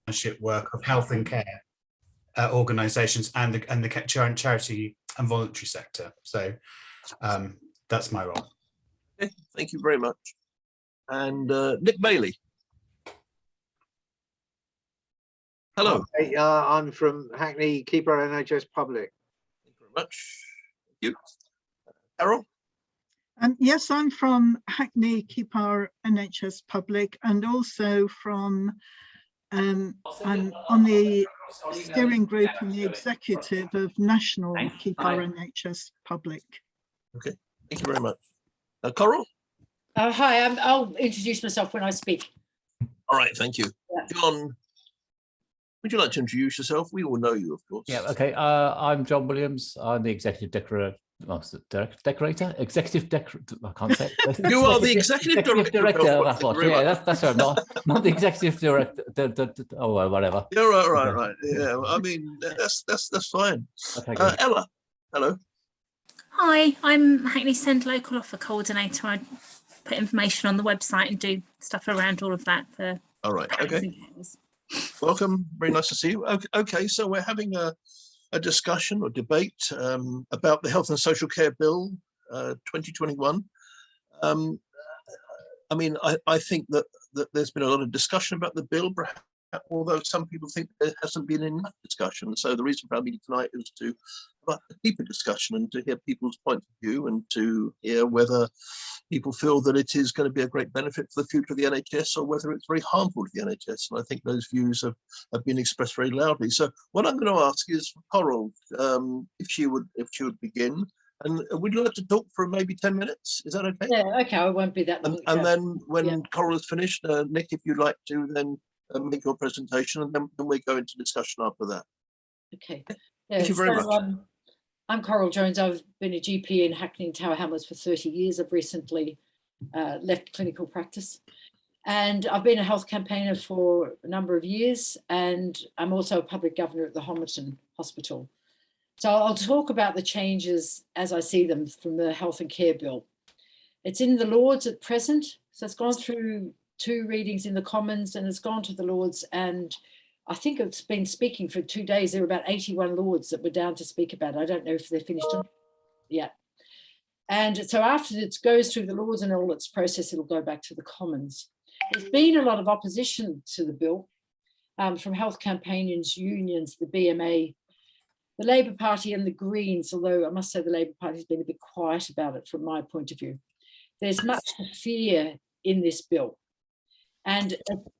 partnership work of health and care organisations and the charity and voluntary sector. So that's my role. Okay, thank you very much. And Nick Bailey. Hello. Hi, I'm from Hackney, Keeper NHS Public. Thank you very much. Thank you. Carol? Yes, I'm from Hackney, Keeper NHS Public, and also from, I'm on the steering group and the executive of National Keeper NHS Public. Okay, thank you very much. Coral? Hi, I'll introduce myself when I speak. All right, thank you. Yeah. John, would you like to introduce yourself? We all know you, of course. Yeah, okay. I'm John Williams. I'm the executive decorator. Executive decorator. I can't say it. You are the executive director of Healthwatch. Yeah, that's right. Not the executive director. Oh, well, whatever. Yeah, right. Yeah, I mean that's fine. Okay, Ella, hello. Hi, I'm Hackney Send Local Offer Coordinator. I put information on the website and do stuff around all of that. For all right. Okay. Welcome. Very nice to see you. Okay, so we're having a discussion or debate about the Health and Social Care Bill 2021. I mean, I think that there's been a lot of discussion about the bill, perhaps, although some people think there hasn't been enough discussion. So the reason for our meeting tonight is to have a deeper discussion and to hear people's points of view and to hear whether people feel that it is going to be a great benefit for the future of the NHS or whether it's very harmful to the NHS. And I think those views have been expressed very loudly. So what I'm going to ask is Coral, if she would begin. And would you like to talk for maybe 10 minutes? Is that okay? Yeah, okay, I won't be that long. And then when Coral is finished, Nick, if you'd like to then make your presentation, and then we go into discussion after that. Okay. Thank you very much. I'm Coral Jones. I've been a GP in Hackney and Tower Hamlets for 30 years. I've recently left clinical practice. And I've been a health campaigner for a number of years. And I'm also a public governor at the Homerton Hospital. So I'll talk about the changes as I see them from the Health and Care Bill. It's in the Lords at present. So it's gone through 2 readings in the Commons and it's gone to the Lords, and I think it's been speaking for 2 days. There were about 81 Lords that were down to speak about it. I don't know if they're finished yet. And so after it goes through the Lords and all its process, it'll go back to the Commons. There's been a lot of opposition to the bill from health campaigners, unions, the BMA, the Labour Party and the Greens, although I must say the Labour Party has been a bit quiet about it from my point of view. There's much fear in this bill. And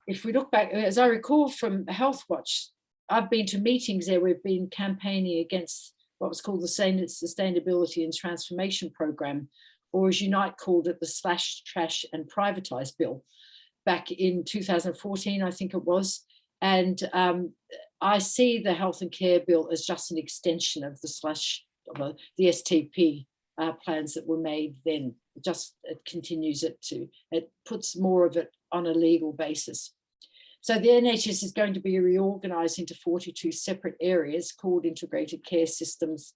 if we look back, as I recall from Healthwatch, I've been to meetings there. We've been campaigning against what was called the Sustainability and Transformation Programme, or as Unite called it, the Slash, Trash and Privatise Bill back in 2014, I think it was. And I see the Health and Care Bill as just an extension of the STP plans that were made then. It continues it puts more of it on a legal basis. So the NHS is going to be reorganised into 42 separate areas called integrated care systems.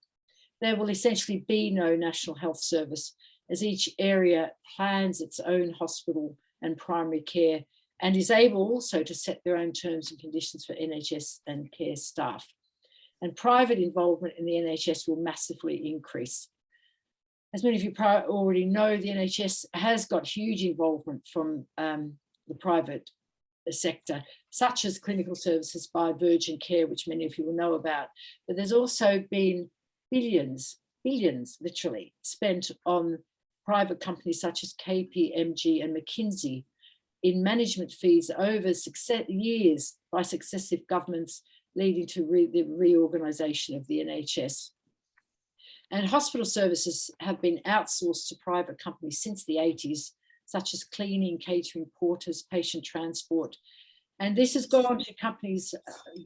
There will essentially be no National Health Service, as each area plans its own hospital and primary care and is able also to set their own terms and conditions for NHS and care staff. And private involvement in the NHS will massively increase. As many of you already know, the NHS has got huge involvement from the private sector, such as clinical services by Virgin Care, which many of you will know about. But there's also been billions literally spent on private companies such as KPMG and McKinsey in management fees over years by successive governments, leading to the reorganisation of the NHS. And hospital services have been outsourced to private companies since the 80s, such as cleaning, catering, porters, patient transport. And this has gone to companies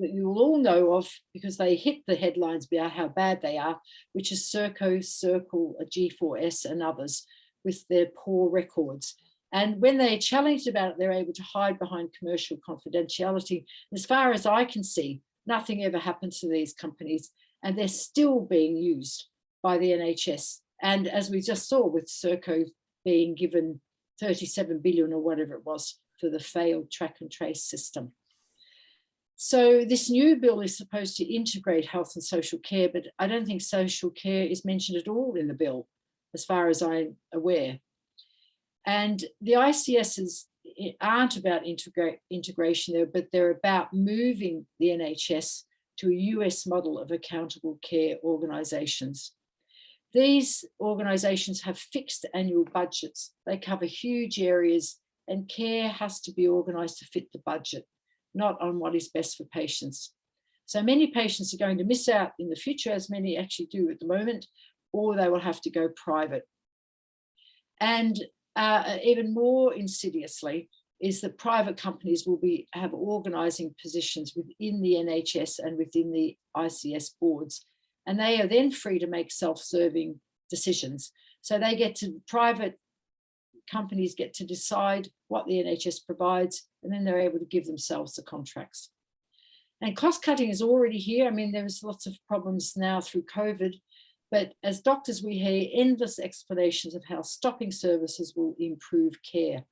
that you will all know of because they hit the headlines about how bad they are, which is Serco, Circle, G4S and others with their poor records. And when they're challenged about it, they're able to hide behind commercial confidentiality. As far as I can see, nothing ever happens to these companies and they're still being used by the NHS. And as we just saw with Serco being given 37 billion or whatever it was for the failed track and trace system. So this new bill is supposed to integrate health and social care, but I don't think social care is mentioned at all in the bill, as far as I'm aware. And the ICSs aren't about integration there, but they're about moving the NHS to a US model of accountable care organisations. These organisations have fixed annual budgets. They cover huge areas, and care has to be organised to fit the budget, not on what is best for patients. So many patients are going to miss out in the future, as many actually do at the moment, or they will have to go private. And even more insidiously is that private companies will have organising positions within the NHS and within the ICS boards, and they are then free to make self-serving decisions. So private companies get to decide what the NHS provides, and then they're able to give themselves the contracts. And cost cutting is already here. I mean, there's lots of problems now through COVID, but as doctors, we hear endless explanations of how stopping services will improve care.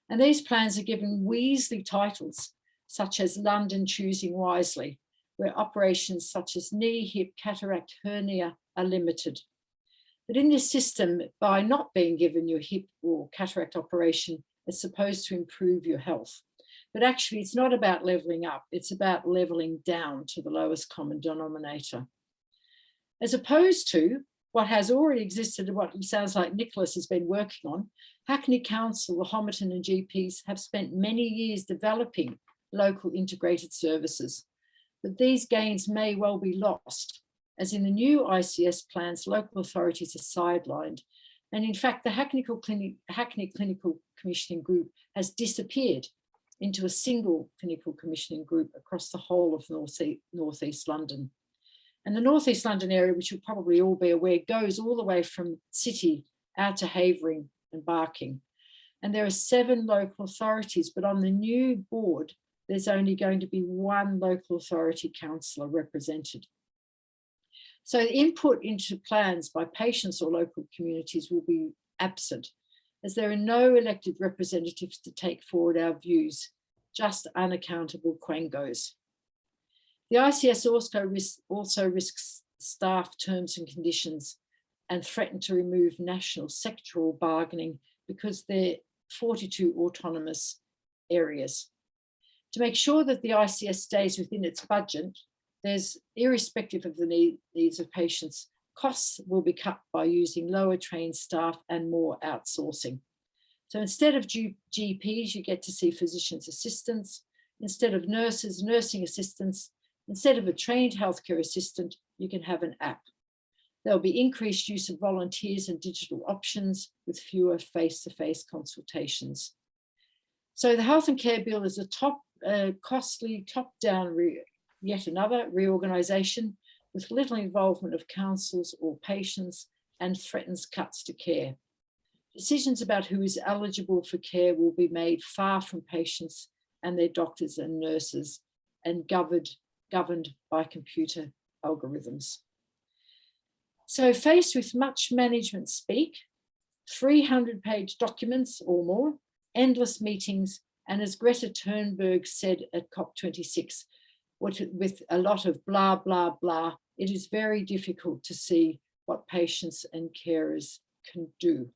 And these plans are given Weasley titles, such as London Choosing Wisely, where operations such as knee, hip, cataract, hernia are limited. But in this system, by not being given your hip or cataract operation, it's supposed to improve your health. But actually, it's not about levelling up, it's about levelling down to the lowest common denominator. As opposed to what has already existed and what it sounds like Nicholas has been working on, Hackney Council, the Homerton and GPs have spent many years developing local integrated services. But these gains may well be lost, as in the new ICS plans, local authorities are sidelined. And in fact, the Hackney Clinical Commissioning Group has disappeared into a single clinical commissioning group across the whole of North East London. And the North East London area, which you'll probably all be aware, goes all the way from City out to Havering and Barking. And there are 7 local authorities, but on the new board, there's only going to be 1 local authority councillor represented. So the input into plans by patients or local communities will be absent, as there are no elected representatives to take forward our views, just unaccountable quangos. The ICS also risks staff terms and conditions and threaten to remove national sectoral bargaining because they're 42 autonomous areas. To make sure that the ICS stays within its budget, there's, irrespective of the needs of patients, costs will be cut by using lower trained staff and more outsourcing. So instead of GPs, you get to see physicians' assistants. Instead of nurses, nursing assistants. Instead of a trained healthcare assistant, you can have an app. There'll be increased use of volunteers and digital options with fewer face-to-face consultations. So the Health and Care Bill is a costly top-down, yet another reorganisation with little involvement of councils or patients and threatens cuts to care. Decisions about who is eligible for care will be made far from patients and their doctors and nurses, and governed by computer algorithms. So faced with much management speak, 300-page documents or more, endless meetings, and as Greta Thunberg said at COP26, with a lot of blah, blah, blah, it is very difficult to see what patients and carers can do.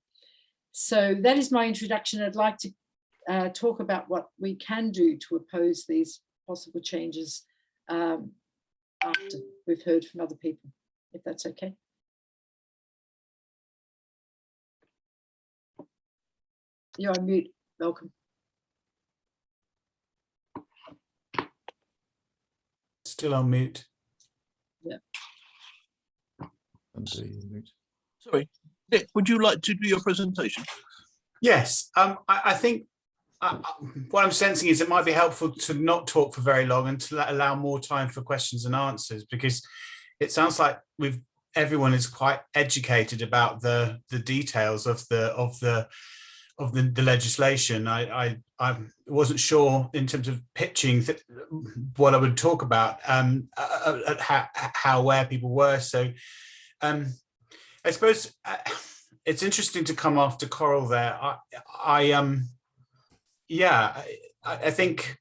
So that is my introduction. I'd like to talk about what we can do to oppose these possible changes after we've heard from other people, if that's okay. You're on mute, welcome. Still on mute. Yeah. Sorry, Nick, would you like to do your presentation? Yes, I think what I'm sensing is it might be helpful to not talk for very long and to allow more time for questions and answers, because it sounds like everyone is quite educated about the details of the legislation. I wasn't sure in terms of pitching what I would talk about, where people were. So I suppose it's interesting to come after Coral there. I think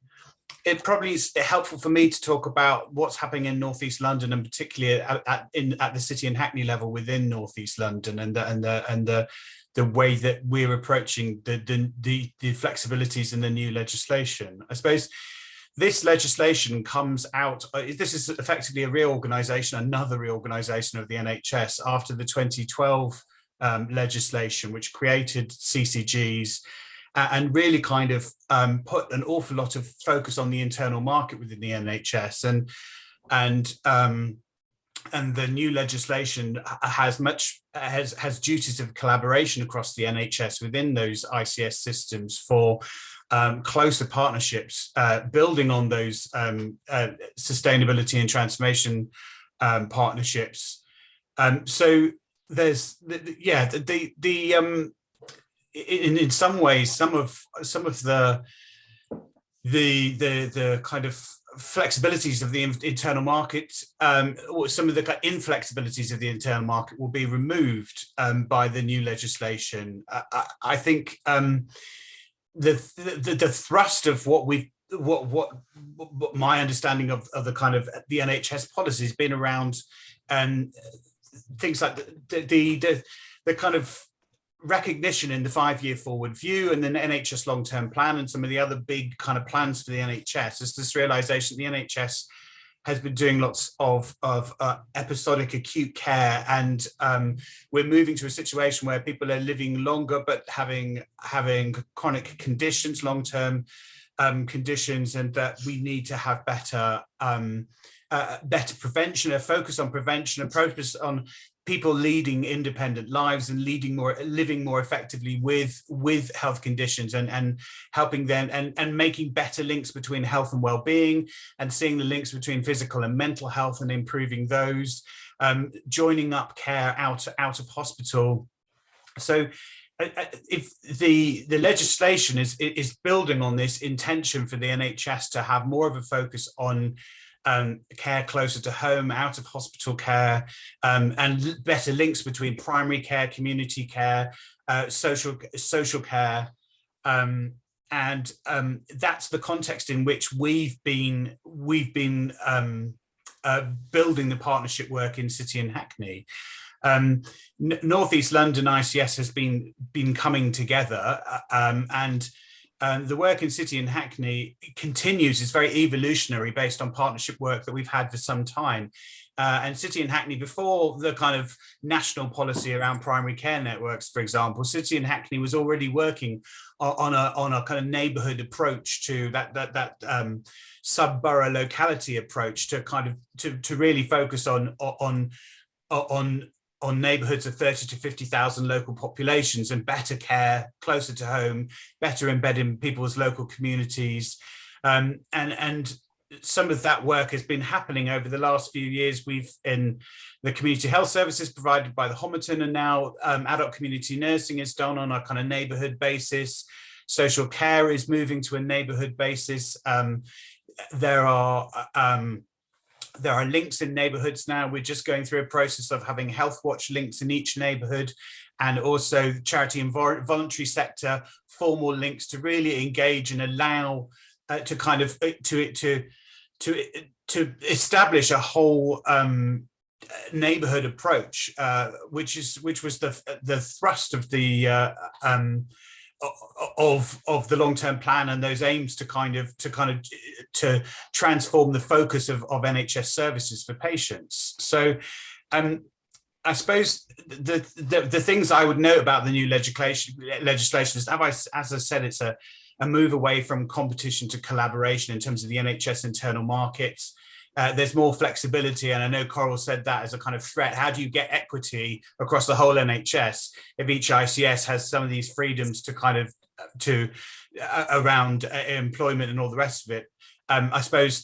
it probably is helpful for me to talk about what's happening in North East London, and particularly at the City and Hackney level within North East London, and the way that we're approaching the flexibilities in the new legislation. I suppose this legislation comes out, this is effectively a reorganisation, another reorganisation of the NHS after the 2012 legislation, which created CCGs and really kind of put an awful lot of focus on the internal market within the NHS. And the new legislation has duties of collaboration across the NHS within those ICS systems for closer partnerships, building on those sustainability and transformation partnerships. So there's in some ways some of the kind of flexibilities of the internal market, or some of the inflexibilities of the internal market will be removed by the new legislation. I think the thrust of what my understanding of the kind of the NHS policy has been around things like the kind of recognition in the 5-year forward view and the NHS long-term plan and some of the other big kind of plans for the NHS is this realization the NHS has been doing lots of episodic acute care, and we're moving to a situation where people are living longer but having chronic conditions, long-term conditions, and that we need to have better prevention, a focus on prevention, a focus on people leading independent lives and living more effectively with health conditions, and helping them and making better links between health and well-being, and seeing the links between physical and mental health and improving those, joining up care out of hospital. So if the legislation is building on this intention for the NHS to have more of a focus on care closer to home, out of hospital care, and better links between primary care, community care, social care, and that's the context in which we've been building the partnership work in City and Hackney. North East London ICS has been coming together, and the work in City and Hackney continues. It's very evolutionary based on partnership work that we've had for some time. And City and Hackney, before the kind of national policy around primary care networks, for example, City and Hackney was already working on a kind of neighbourhood approach to that sub-borough locality approach to kind of to really focus on neighbourhoods of 30 to 50,000 local populations, and better care closer to home, better embedding people's local communities. And some of that work has been happening over the last few years. We've in the community health services provided by the Homerton, and now adult community nursing is done on a kind of neighbourhood basis. Social care is moving to a neighbourhood basis. There are links in neighbourhoods now. We're just going through a process of having Healthwatch links in each neighbourhood, and also the charity and voluntary sector formal links to really engage and allow to kind of to establish a whole neighbourhood approach, which was the thrust of the of the long-term plan and those aims to transform the focus of NHS services for patients. So I suppose the things I would note about the new legislation is, as I said, it's a move away from competition to collaboration in terms of the NHS internal markets. There's more flexibility, and I know Coral said that as a kind of threat. How do you get equity across the whole NHS if each ICS has some of these freedoms to kind of around employment and all the rest of it? I suppose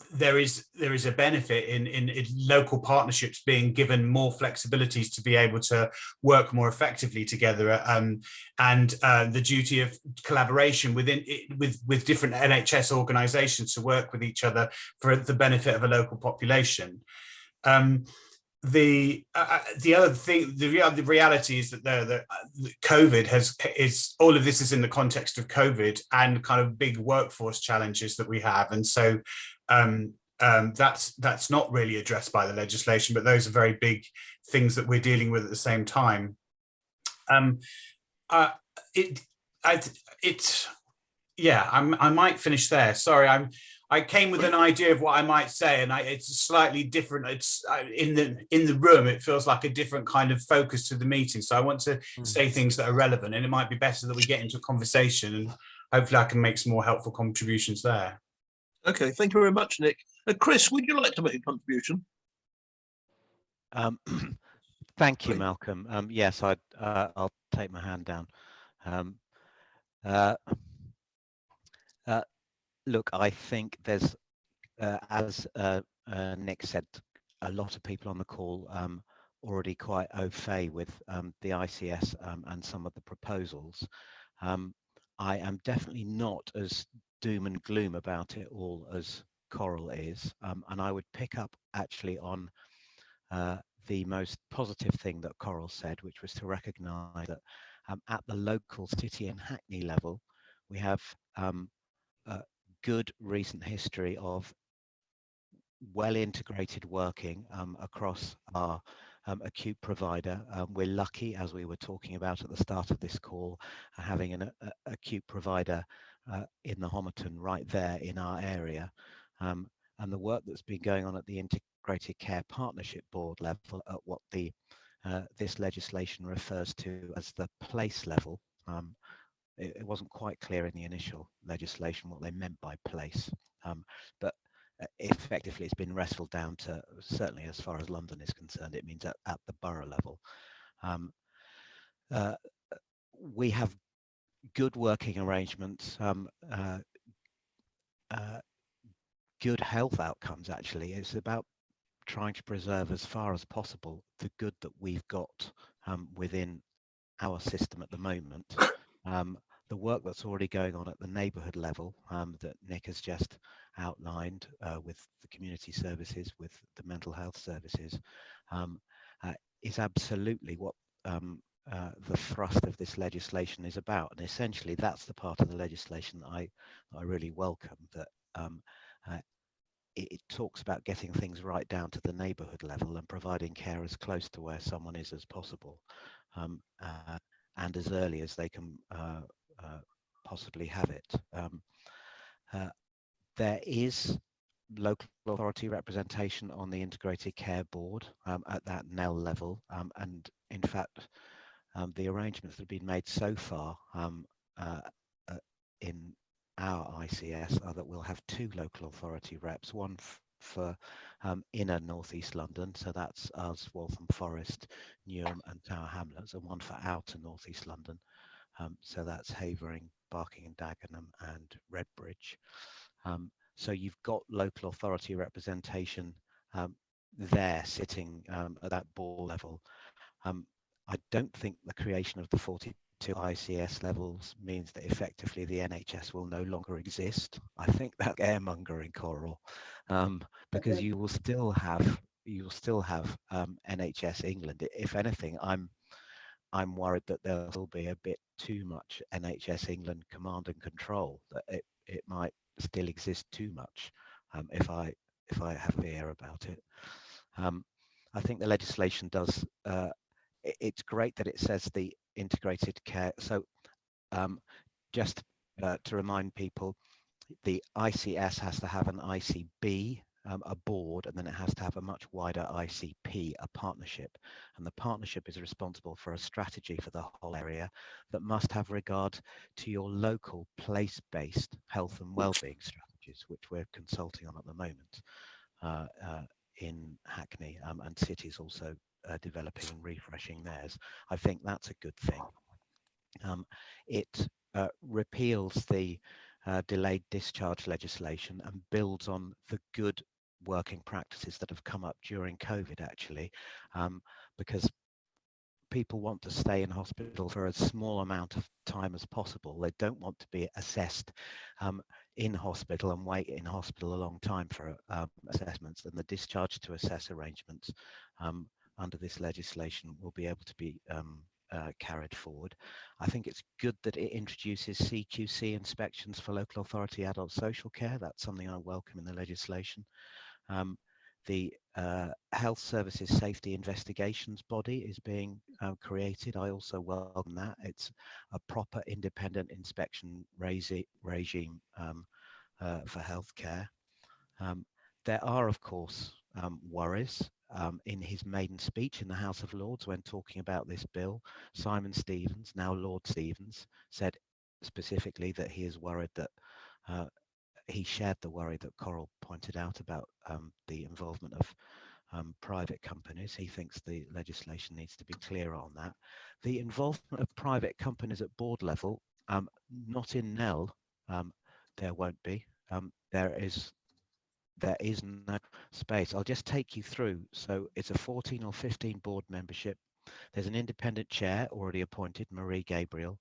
there is a benefit in local partnerships being given more flexibilities to be able to work more effectively together, and the duty of collaboration with different NHS organisations to work with each other for the benefit of a local population. the other thing, the reality is that the COVID is all of this is in the context of COVID and kind of big workforce challenges that we have, and so that's not really addressed by the legislation, but those are very big things that we're dealing with at the same time. I might finish there. Sorry, I came with an idea of what I might say, and it's slightly different. It's in the room, it feels like a different kind of focus to the meeting. So I want to say things that are relevant, and it might be better that we get into a conversation, and hopefully I can make some more helpful contributions there. Okay, thank you very much, Nick. Chris, would you like to make a contribution? Thank you, Malcolm. Yes, I'll take my hand down. Look, I think there's, as Nick said, a lot of people on the call already quite au fait with the ICS and some of the proposals. I am definitely not as doom and gloom about it all as Coral is, and I would pick up actually on the most positive thing that Coral said, which was to recognise that at the local city and Hackney level, we have good recent history of well integrated working across our acute provider. We're lucky, as we were talking about at the start of this call, having an acute provider in the Homerton right there in our area. And the work that's been going on at the Integrated Care Partnership Board level, at what this legislation refers to as the place level. It wasn't quite clear in the initial legislation what they meant by place, but effectively it's been wrestled down to, certainly as far as London is concerned, it means at the borough level. We have good working arrangements, good health outcomes actually. It's about trying to preserve as far as possible the good that we've got within our system at the moment. The work that's already going on at the neighbourhood level that Nick has just outlined with the community services, with the mental health services, is absolutely what the thrust of this legislation is about. And essentially that's the part of the legislation that I really welcome, that it talks about getting things right down to the neighbourhood level and providing care as close to where someone is as possible, and as early as they can possibly have it. There is local authority representation on the Integrated Care Board at that NEL level, and in fact the arrangements that have been made so far in our ICS are that we'll have 2 local authority reps, one for inner northeast London, so that's us, Waltham Forest, Newham and Tower Hamlets, and one for outer northeast London, so that's Havering, Barking and Dagenham and Redbridge. So you've got local authority representation there sitting at that board level. I don't think the creation of the 42 ICS levels means that effectively the NHS will no longer exist. I think that's airmongering, Coral, because you will still have NHS England. If anything, I'm worried that there will be a bit too much NHS England command and control, that it might still exist too much, if I have fear about it. I think the legislation does, it's great that it says the integrated care. So just to remind people, the ICS has to have an ICB, a board, and then it has to have a much wider ICP, a partnership. And the partnership is responsible for a strategy for the whole area that must have regard to your local place-based health and wellbeing strategies, which we're consulting on at the moment in Hackney, and cities also developing and refreshing theirs. I think that's a good thing. It repeals the delayed discharge legislation and builds on the good working practices that have come up during COVID, actually, because people want to stay in hospital for as small amount of time as possible. They don't want to be assessed in hospital and wait in hospital a long time for assessments, and the discharge to assess arrangements under this legislation will be able to be carried forward. I think it's good that it introduces CQC inspections for local authority adult social care. That's something I welcome in the legislation. The Health Services Safety Investigations Body is being created. I also welcome that. It's a proper independent inspection regime for healthcare. There are, of course, worries. In his maiden speech in the House of Lords when talking about this bill, Simon Stevens, now Lord Stevens, said specifically that he is worried that he shared the worry that Coral pointed out about the involvement of private companies. He thinks the legislation needs to be clearer on that. The involvement of private companies at board level, not in NEL, there won't be. There is no space. I'll just take you through. So it's a 14 or 15 board membership. There's an independent chair already appointed, Marie Gabriel,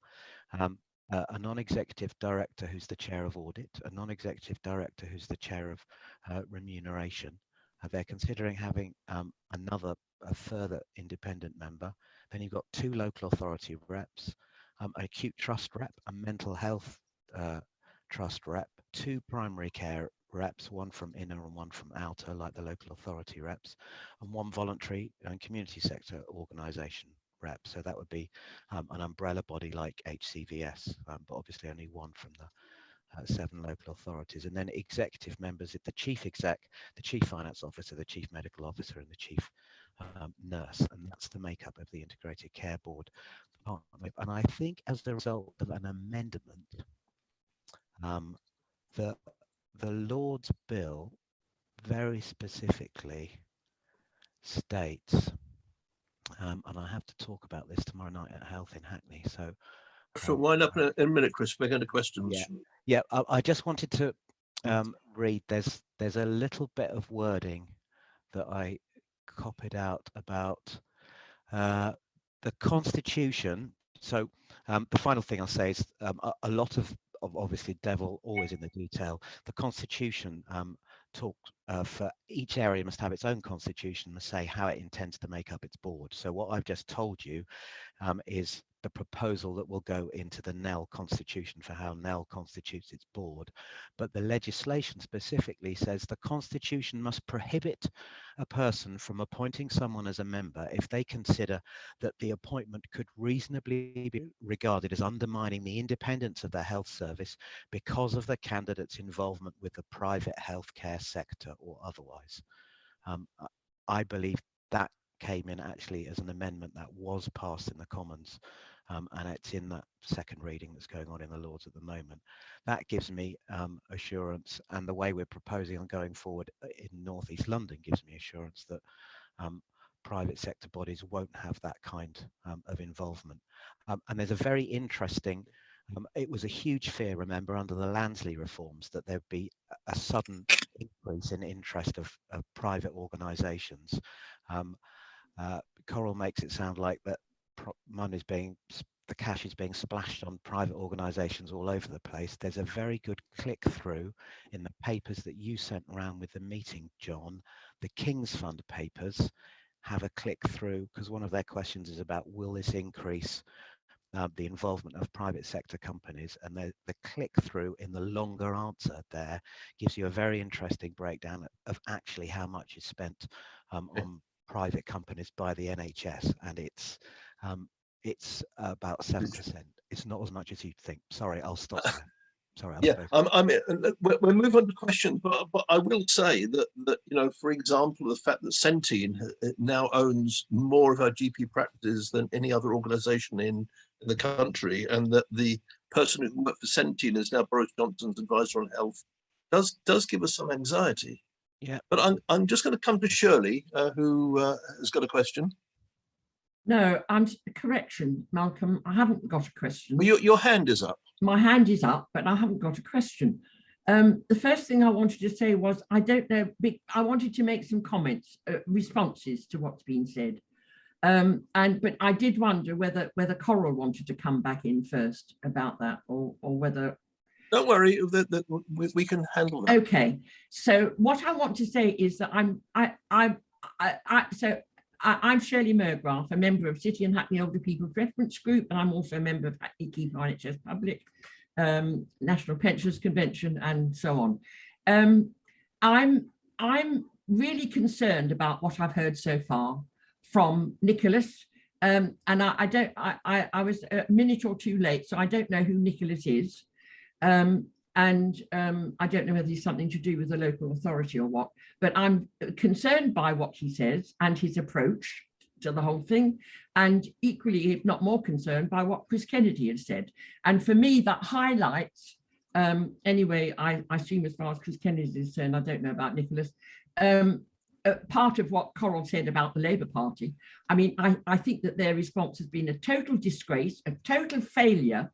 a non-executive director who's the chair of audit, a non-executive director who's the chair of remuneration. They're considering having a further independent member. Then you've got 2 local authority reps, an acute trust rep, a mental health trust rep, 2 primary care reps, 1 from inner and 1 from outer, like the local authority reps, and 1 voluntary and community sector organisation rep. So that would be an umbrella body like HCVS, but obviously only 1 from the 7 local authorities. And then executive members, the chief exec, the chief finance officer, the chief medical officer, and the chief nurse. And that's the makeup of the integrated care board. And I think as a result of an amendment, the Lord's bill very specifically states, and I have to talk about this tomorrow night at Health in Hackney. So wind up in a minute, Chris. We're going to questions. Yeah. I just wanted to read. There's a little bit of wording that I copied out about the Constitution. So the final thing I'll say is a lot of obviously devil always in the detail. The Constitution talks for each area must have its own constitution, must say how it intends to make up its board. So what I've just told you is the proposal that will go into the NEL constitution for how NEL constitutes its board. But the legislation specifically says the Constitution must prohibit a person from appointing someone as a member if they consider that the appointment could reasonably be regarded as undermining the independence of the health service because of the candidate's involvement with the private healthcare sector or otherwise. I believe that came in actually as an amendment that was passed in the Commons, and it's in that second reading that's going on in the Lords at the moment. That gives me assurance, and the way we're proposing on going forward in North East London gives me assurance that private sector bodies won't have that kind of involvement. And there's a very interesting, it was a huge fear, remember, under the Lansley reforms, that there'd be a sudden increase in interest of private organisations. Coral makes it sound like that the cash is being splashed on private organisations all over the place. There's a very good click through in the papers that you sent around with the meeting, John. The King's Fund papers have a click through because one of their questions is about, will this increase the involvement of private sector companies? And the click through in the longer answer there gives you a very interesting breakdown of actually how much is spent on private companies by the NHS, and it's about 7%. It's not as much as you'd think. Sorry, I'll stop there. Sorry. We'll move on to questions, but I will say that for example, the fact that Centene now owns more of our GP practices than any other organisation in the country, and that the person who worked for Centene is now Boris Johnson's advisor on health, does give us some anxiety. Yeah. But I'm just going to come to Shirley, who has got a question. No, correction, Malcolm. I haven't got a question. Well, your hand is up. My hand is up, but I haven't got a question. The first thing I wanted to say was, I don't know, I wanted to make some comments, responses to what's been said. But I did wonder whether Coral wanted to come back in first about that, or whether Don't worry, we can handle that. Okay, so what I want to say is that I'm Shirley Murgraff, a member of City and Hackney Older People's Reference Group, and I'm also a member of Hackney Keeper NHS Public, National Pensioners Convention, and so on. I'm really concerned about what I've heard so far from Nicholas, and I was a minute or two late, so I don't know who Nicholas is. And I don't know whether he's something to do with the local authority or what, but I'm concerned by what he says and his approach to the whole thing, and equally, if not more concerned, by what Chris Kennedy has said. And for me, that highlights, anyway, I assume as far as Chris Kennedy is concerned, I don't know about Nicholas, part of what Coral said about the Labour Party. I mean, I think that their response has been a total disgrace, a total failure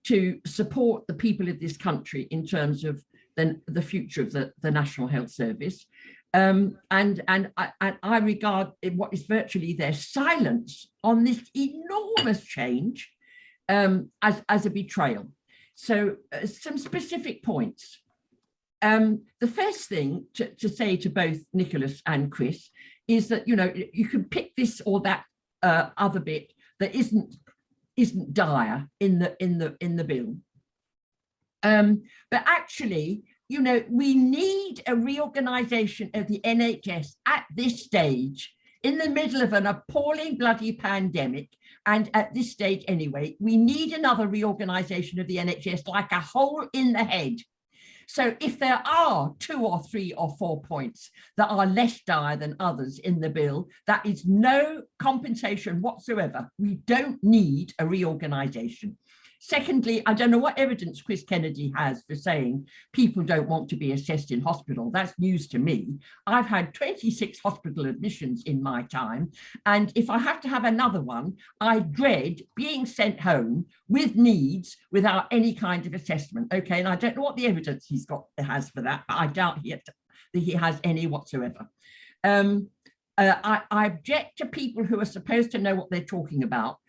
to support the people of this country in terms of the future of the National Health Service. And I regard what is virtually their silence on this enormous change as a betrayal. So some specific points. The first thing to say to both Nicholas and Chris is that, you know, you can pick this or that other bit that isn't dire in the bill, but actually, you know, we need a reorganization of the NHS at this stage, in the middle of an appalling bloody pandemic, and at this stage anyway, we need another reorganization of the NHS like a hole in the head. So if there are 2 or 3 or 4 points that are less dire than others in the bill, that is no compensation whatsoever. We don't need a reorganisation. Secondly, I don't know what evidence Chris Kennedy has for saying people don't want to be assessed in hospital. That's news to me. I've had 26 hospital admissions in my time, and if I have to have another one, I dread being sent home with needs without any kind of assessment. Okay, and I don't know what the evidence has for that, but I doubt that he has any whatsoever. I object to people who are supposed to know what they're talking about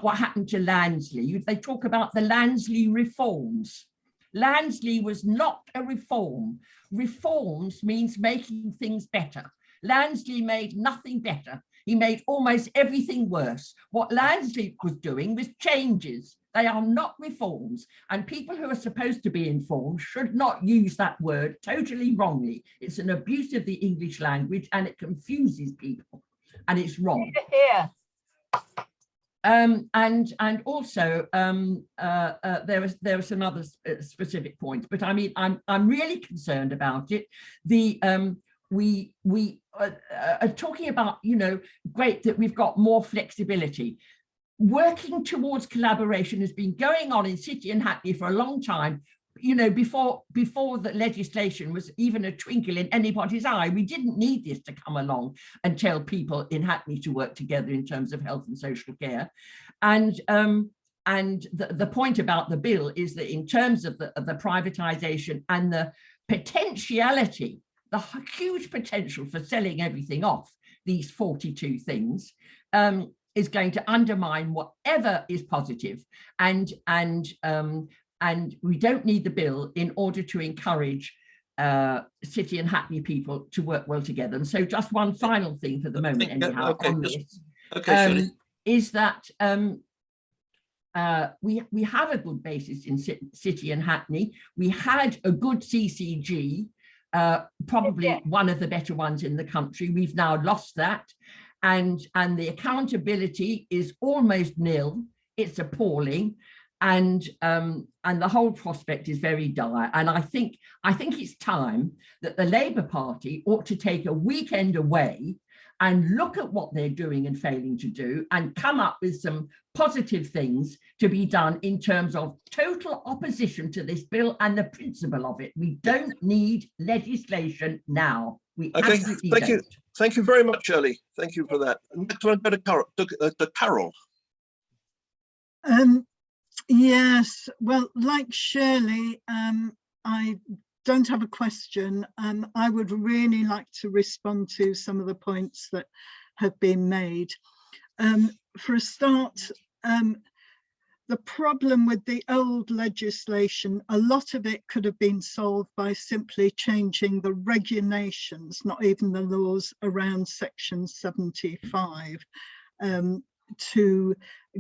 what happened to Lansley. They talk about the Lansley reforms. Lansley was not a reform. Reforms means making things better. Lansley made nothing better. He made almost everything worse. What Lansley was doing was changes. They are not reforms. And people who are supposed to be informed should not use that word totally wrongly. It's an abuse of the English language and it confuses people. And it's wrong. Yeah. And also there were some other specific points, but I mean I'm really concerned about it. We are talking about, you know, great that we've got more flexibility. Working towards collaboration has been going on in City and Hackney for a long time. You know, before the legislation was even a twinkle in anybody's eye. We didn't need this to come along and tell people in Hackney to work together in terms of health and social care. And the point about the bill is that in terms of the privatisation and the potentiality, the huge potential for selling everything off, these 42 things, is going to undermine whatever is positive. And we don't need the bill in order to encourage City and Hackney people to work well together. And so just one final thing for the moment, anyhow, on this, is that we have a good basis in City and Hackney. We had a good CCG, probably one of the better ones in the country. We've now lost that. And the accountability is almost nil. It's appalling. And the whole prospect is very dire. And I think it's time that the Labour Party ought to take a weekend away and look at what they're doing and failing to do and come up with some positive things to be done in terms of total opposition to this bill and the principle of it. We don't need legislation now. We absolutely don't. Thank you very much, Shirley. Thank you for that. Next one, go to Carol. Yes, well, like Shirley, I don't have a question. I would really like to respond to some of the points that have been made. For a start, the problem with the old legislation, a lot of it could have been solved by simply changing the regulations, not even the laws, around Section 75, to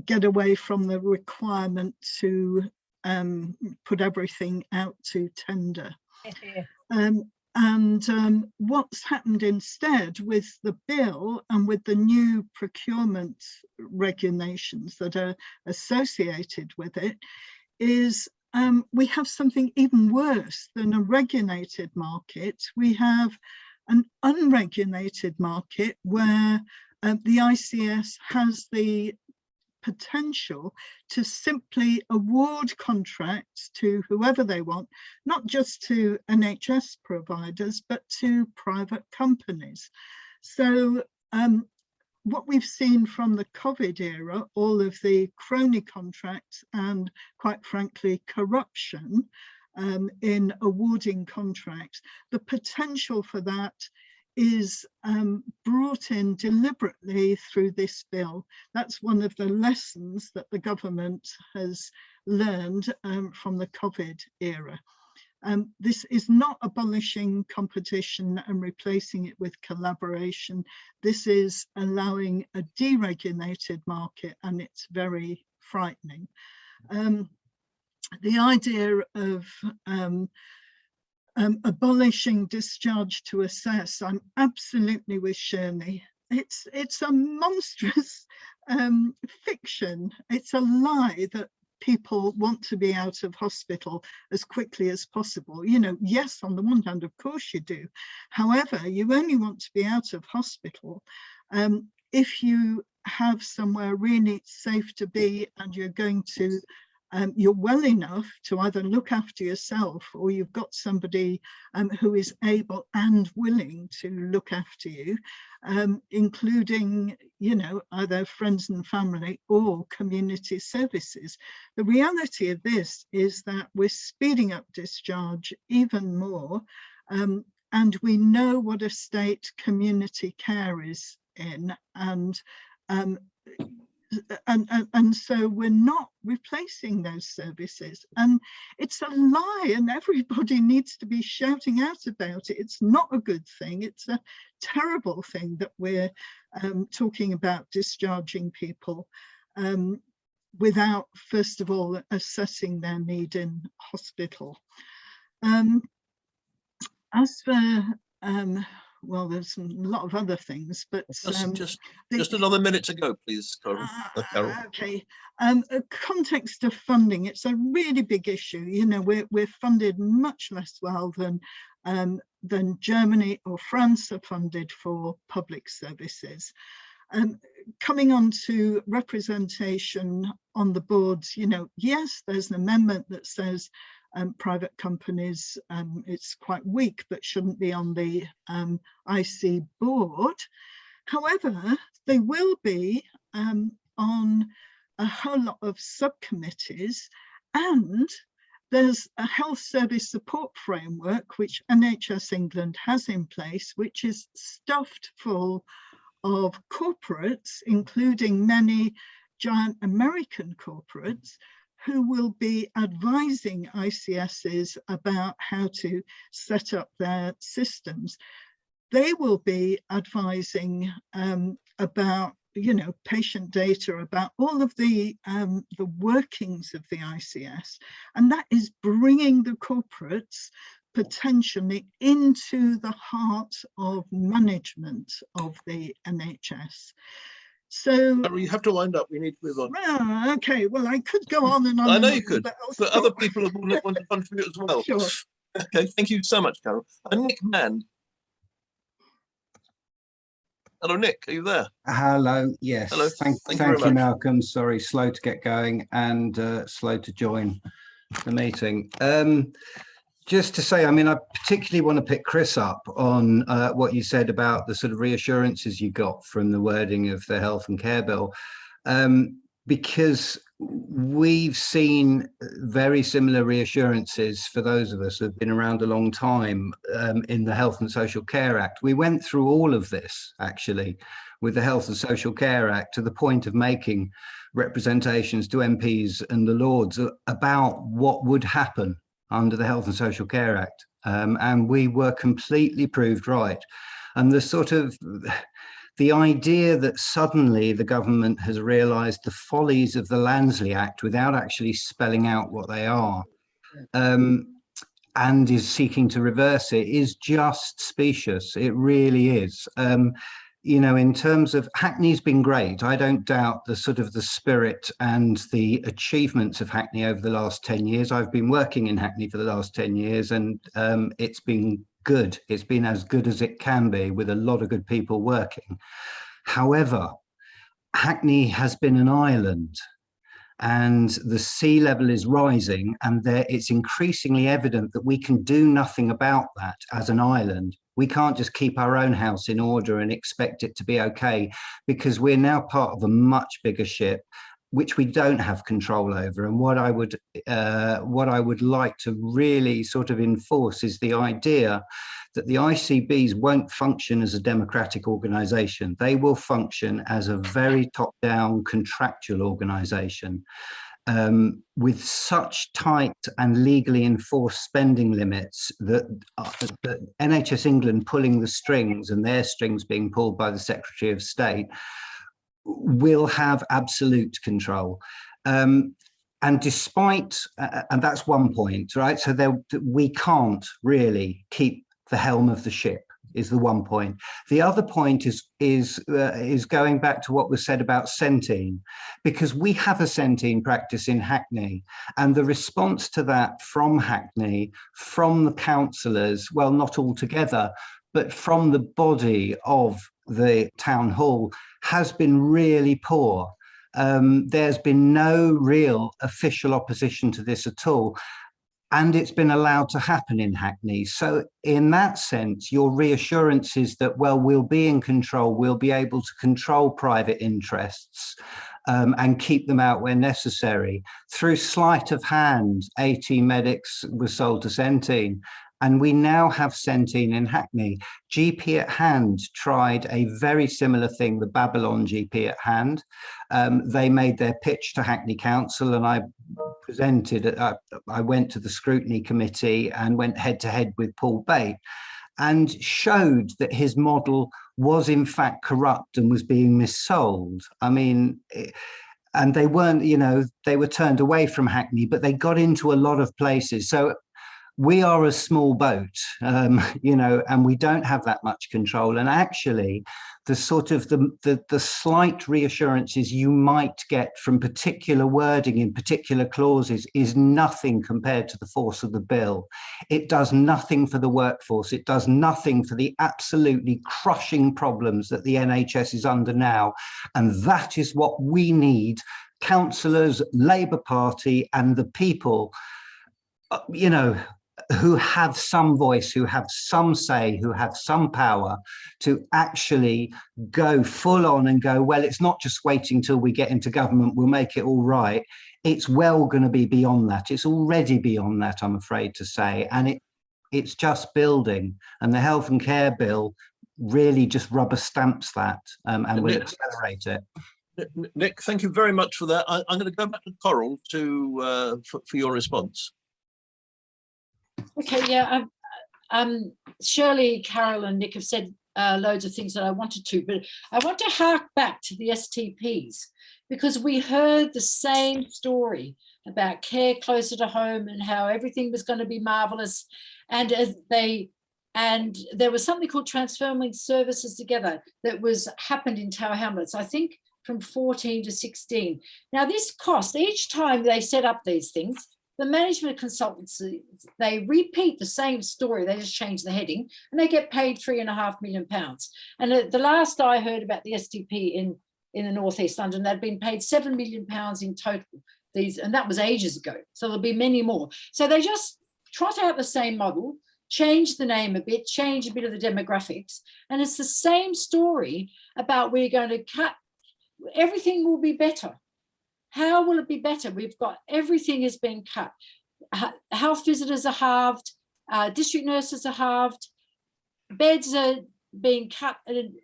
get away from the requirement to put everything out to tender. What's happened instead with the bill and with the new procurement regulations that are associated with it is we have something even worse than a regulated market. We have an unregulated market where the ICS has the potential to simply award contracts to whoever they want, not just to NHS providers, but to private companies. So what we've seen from the COVID era, all of the crony contracts and, quite frankly, corruption in awarding contracts, the potential for that is brought in deliberately through this bill. That's one of the lessons that the government has learned from the COVID era. This is not abolishing competition and replacing it with collaboration. This is allowing a deregulated market, and it's very frightening. The idea of abolishing discharge to assess, I'm absolutely with Shirley. It's a monstrous fiction. It's a lie that people want to be out of hospital as quickly as possible. You know, yes, on the one hand, of course you do. However, you only want to be out of hospital if you have somewhere really safe to be, and you're going to you're well enough to either look after yourself, or you've got somebody who is able and willing to look after you, including, you know, either friends and family or community services. The reality of this is that we're speeding up discharge even more, and we know what a state community care is in, and so we're not replacing those services, and it's a lie, and everybody needs to be shouting out about it. It's not a good thing. It's a terrible thing that we're talking about discharging people without, first of all, assessing their need in hospital. As for well, there's a lot of other things, but just another minute to go, please, Carol. Okay. A context of funding, it's a really big issue. You know, we're funded much less well than Germany or France are funded for public services. Coming on to representation on the boards, you know, yes, there's an amendment that says private companies, it's quite weak, but shouldn't be on the IC board. However, they will be on a whole lot of subcommittees, and there's a health service support framework which NHS England has in place, which is stuffed full of corporates, including many giant American corporates, who will be advising ICSs about how to set up their systems. They will be advising about, you know, patient data, about all of the workings of the ICS, and that is bringing the corporates potentially into the heart of management of the NHS. So you have to wind up. We need to move on. Okay, well, I could go on and on. I know you could, but other people want to contribute as well. Sure. Okay, thank you so much, Carol. And Nick Mann. Hello, Nick, are you there? Hello, yes. Hello. Thank you, Malcolm. Sorry, slow to get going and slow to join the meeting. Just to say, I mean, I particularly want to pick Chris up on what you said about the sort of reassurances you got from the wording of the Health and Care Bill, because we've seen very similar reassurances for those of us who have been around a long time in the Health and Social Care Act. We went through all of this actually with the Health and Social Care Act to the point of making representations to MPs and the Lords about what would happen under the Health and Social Care Act. And we were completely proved right. And the idea that suddenly the government has realised the follies of the Lansley Act without actually spelling out what they are, and is seeking to reverse it, is just specious. It really is. You know, in terms of Hackney's been great. I don't doubt the spirit and the achievements of Hackney over the last 10 years. I've been working in Hackney for the last 10 years, and it's been good. It's been as good as it can be with a lot of good people working. However, Hackney has been an island, and the sea level is rising, and it's increasingly evident that we can do nothing about that as an island. We can't just keep our own house in order and expect it to be okay, because we're now part of a much bigger ship which we don't have control over. And what I would like to really enforce is the idea that the ICBs won't function as a democratic organisation. They will function as a very top-down contractual organisation with such tight and legally enforced spending limits that NHS England pulling the strings, and their strings being pulled by the Secretary of State, will have absolute control. And despite, and that's one point, right? So we can't really keep the helm of the ship, is the one point. The other point is going back to what was said about Centene, because we have a Centene practice in Hackney, and the response to that from Hackney, from the councillors, well, not all together, but from the body of the town hall, has been really poor. There's been no real official opposition to this at all, and it's been allowed to happen in Hackney. So in that sense, your reassurance is that, well, we'll be in control, we'll be able to control private interests and keep them out where necessary. Through sleight of hand, AT Medics was sold to Centene, and we now have Centene in Hackney. GP at Hand tried a very similar thing, the Babylon GP at Hand. They made their pitch to Hackney Council, and I presented, I went to the scrutiny committee and went head to head with Paul Bate and showed that his model was in fact corrupt and was being missold. I mean, and they weren't, you know, they were turned away from Hackney, but they got into a lot of places. So we are a small boat, you know, and we don't have that much control. And actually, the slight reassurances you might get from particular wording in particular clauses is nothing compared to the force of the bill. It does nothing for the workforce. It does nothing for the absolutely crushing problems that the NHS is under now. And that is what we need, councillors, Labour Party, and the people, you know, who have some voice, who have some say, who have some power, to actually go full on and go, well, it's not just waiting till we get into government, we'll make it all right. It's well going to be beyond that. It's already beyond that, I'm afraid to say. And it's just building. And the Health and Care Bill really just rubber stamps that and will accelerate it. Nick, thank you very much for that. I'm going to go back to Coral for your response. Okay, yeah, Shirley, Carol and Nick have said loads of things that I wanted to, but I want to hark back to the STPs, because we heard the same story about care closer to home and how everything was going to be marvellous. And there was something called Transforming Services Together that happened in Tower Hamlets, I think from 14 to 16. Now this cost, each time they set up these things, the management consultancy, they repeat the same story, they just change the heading, and they get paid £3.5 million. And the last I heard about the STP in the North East London, they'd been paid £7 million in total. And that was ages ago. So there'll be many more. So they just trot out the same model, change the name a bit, change a bit of the demographics, and it's the same story about we're going to cut, everything will be better. How will it be better? We've got everything is being cut. Health visitors are halved, district nurses are halved, beds are being cut.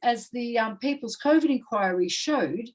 As the People's COVID inquiry showed,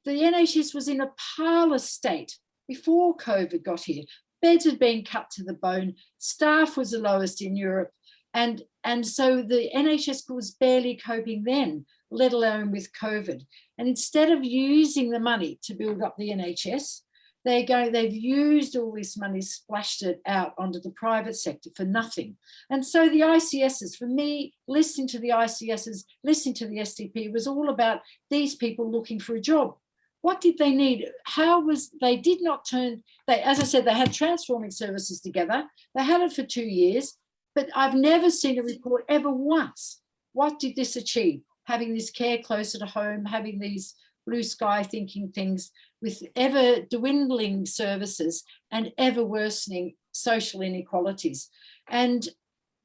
the NHS was in a parlous state before COVID got here. Beds had been cut to the bone, staff was the lowest in Europe, and so the NHS was barely coping then, let alone with COVID. And instead of using the money to build up the NHS, they've used all this money, splashed it out onto the private sector for nothing. And so the ICSs, for me, listening to the ICSs, listening to the SDP was all about these people looking for a job. What did they need? They did not turn, as I said, they had transforming services together. They had it for 2 years, but I've never seen a report ever once. What did this achieve? Having this care closer to home, having these blue sky thinking things with ever dwindling services and ever worsening social inequalities. And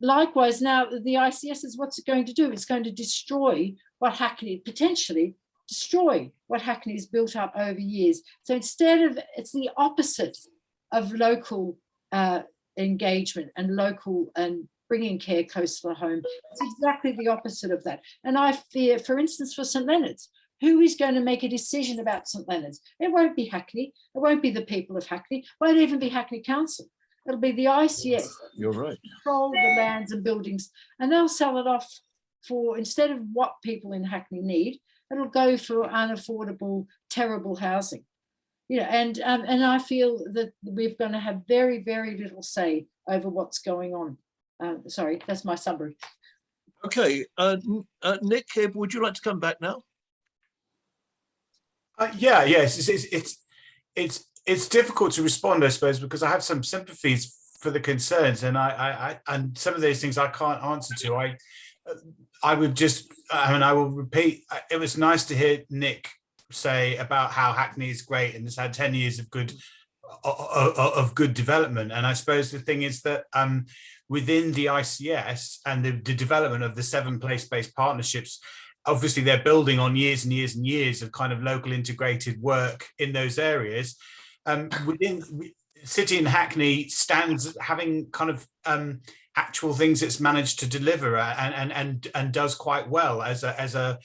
likewise now the ICS is what's it going to do? It's going to destroy what Hackney, potentially destroy what Hackney has built up over years. So instead of, it's the opposite of local engagement and local and bringing care close to home. It's exactly the opposite of that. And I fear, for instance, for St Leonard's, who is going to make a decision about St Leonard's? It won't be Hackney. It won't be the people of Hackney. It won't even be Hackney Council. It'll be the ICS. You're right. Control the lands and buildings, and they'll sell it off for, instead of what people in Hackney need, it'll go for unaffordable, terrible housing. You know, and I feel that we're going to have very, very little say over what's going on. Sorry, that's my summary. Okay, Nick, would you like to come back now? Yes, it's difficult to respond, I suppose, because I have some sympathies for the concerns, and I some of those things I can't answer to. I would just, I will repeat. It was nice to hear Nick say about how Hackney is great and has had 10 years of good development. And I suppose the thing is that within the ICS and the development of the 7 place-based partnerships, obviously they're building on years and years and years of kind of local integrated work in those areas. Within City and Hackney stands having kind of actual things it's managed to deliver and does quite well as a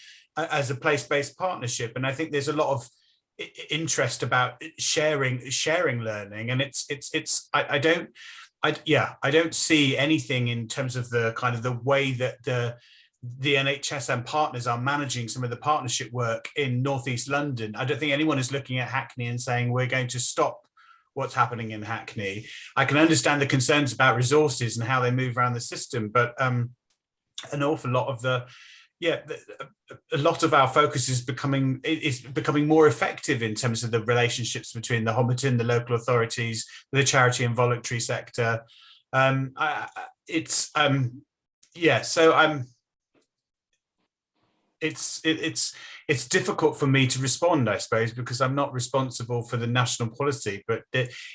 place-based partnership. And I think there's a lot of interest about sharing learning, and I don't see anything in terms of the kind of the way that the NHS and partners are managing some of the partnership work in Northeast London. I don't think anyone is looking at Hackney and saying we're going to stop what's happening in Hackney. I can understand the concerns about resources and how they move around the system, but an awful lot of a lot of our focus is becoming more effective in terms of the relationships between the Hobbiton, the local authorities, the charity and voluntary sector. It's difficult for me to respond, I suppose, because I'm not responsible for the national policy. But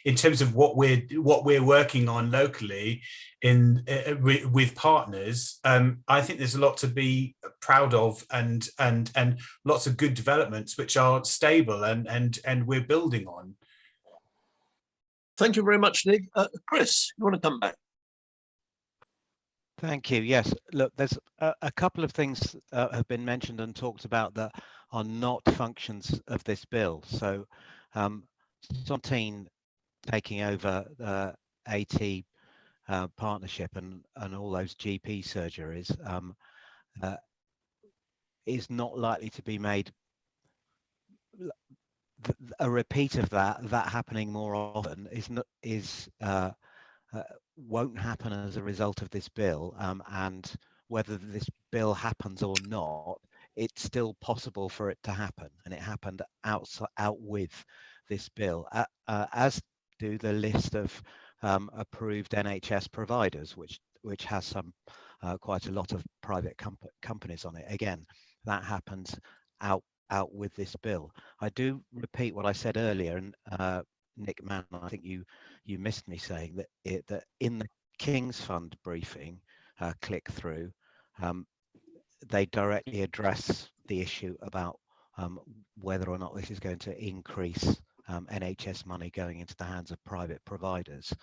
in terms of what we're working on locally with partners, I think there's a lot to be proud of, and lots of good developments which are stable and we're building on. Thank you very much, Nick. Chris, you want to come back? Thank you. Yes, look, there's a couple of things have been mentioned and talked about that are not functions of this bill. So Sontine taking over the AT partnership and all those GP surgeries is not likely to be made a repeat of that happening more often won't happen as a result of this bill, and whether this bill happens or not, it's still possible for it to happen, and it happened out with this bill, as do the list of approved NHS providers, which has some quite a lot of private companies on it. Again, that happens out with this bill. I do repeat what I said earlier, and Nick Mann, I think you missed me saying that in the King's Fund briefing, click through, they directly address the issue about whether or not this is going to increase NHS money going into the hands of private providers,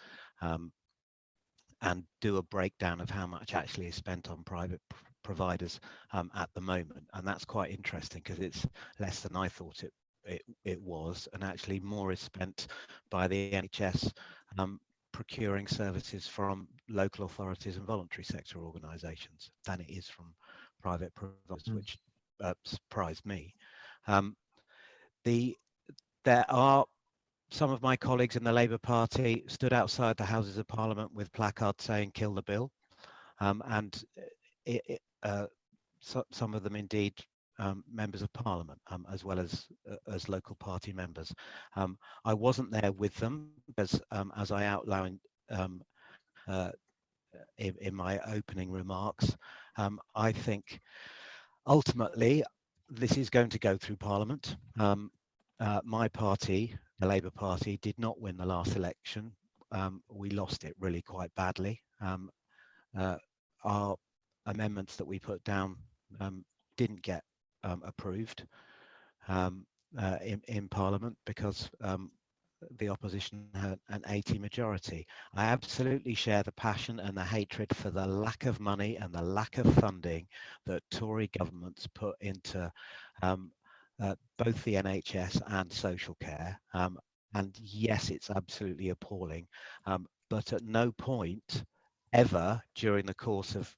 and do a breakdown of how much actually is spent on private providers at the moment. And that's quite interesting because it's less than I thought it was, and actually more is spent by the NHS procuring services from local authorities and voluntary sector organisations than it is from private providers, which surprised me. There are some of my colleagues in the Labour Party stood outside the Houses of Parliament with placards saying "kill the bill," and some of them indeed members of Parliament, as well as local party members. I wasn't there with them because, as I outlined in my opening remarks, I think ultimately this is going to go through Parliament. My party, the Labour Party, did not win the last election. We lost it really quite badly. Our amendments that we put down didn't get approved in Parliament because the opposition had an 80 majority. I absolutely share the passion and the hatred for the lack of money and the lack of funding that Tory governments put into both the NHS and social care. And yes, it's absolutely appalling. But at no point ever during the course of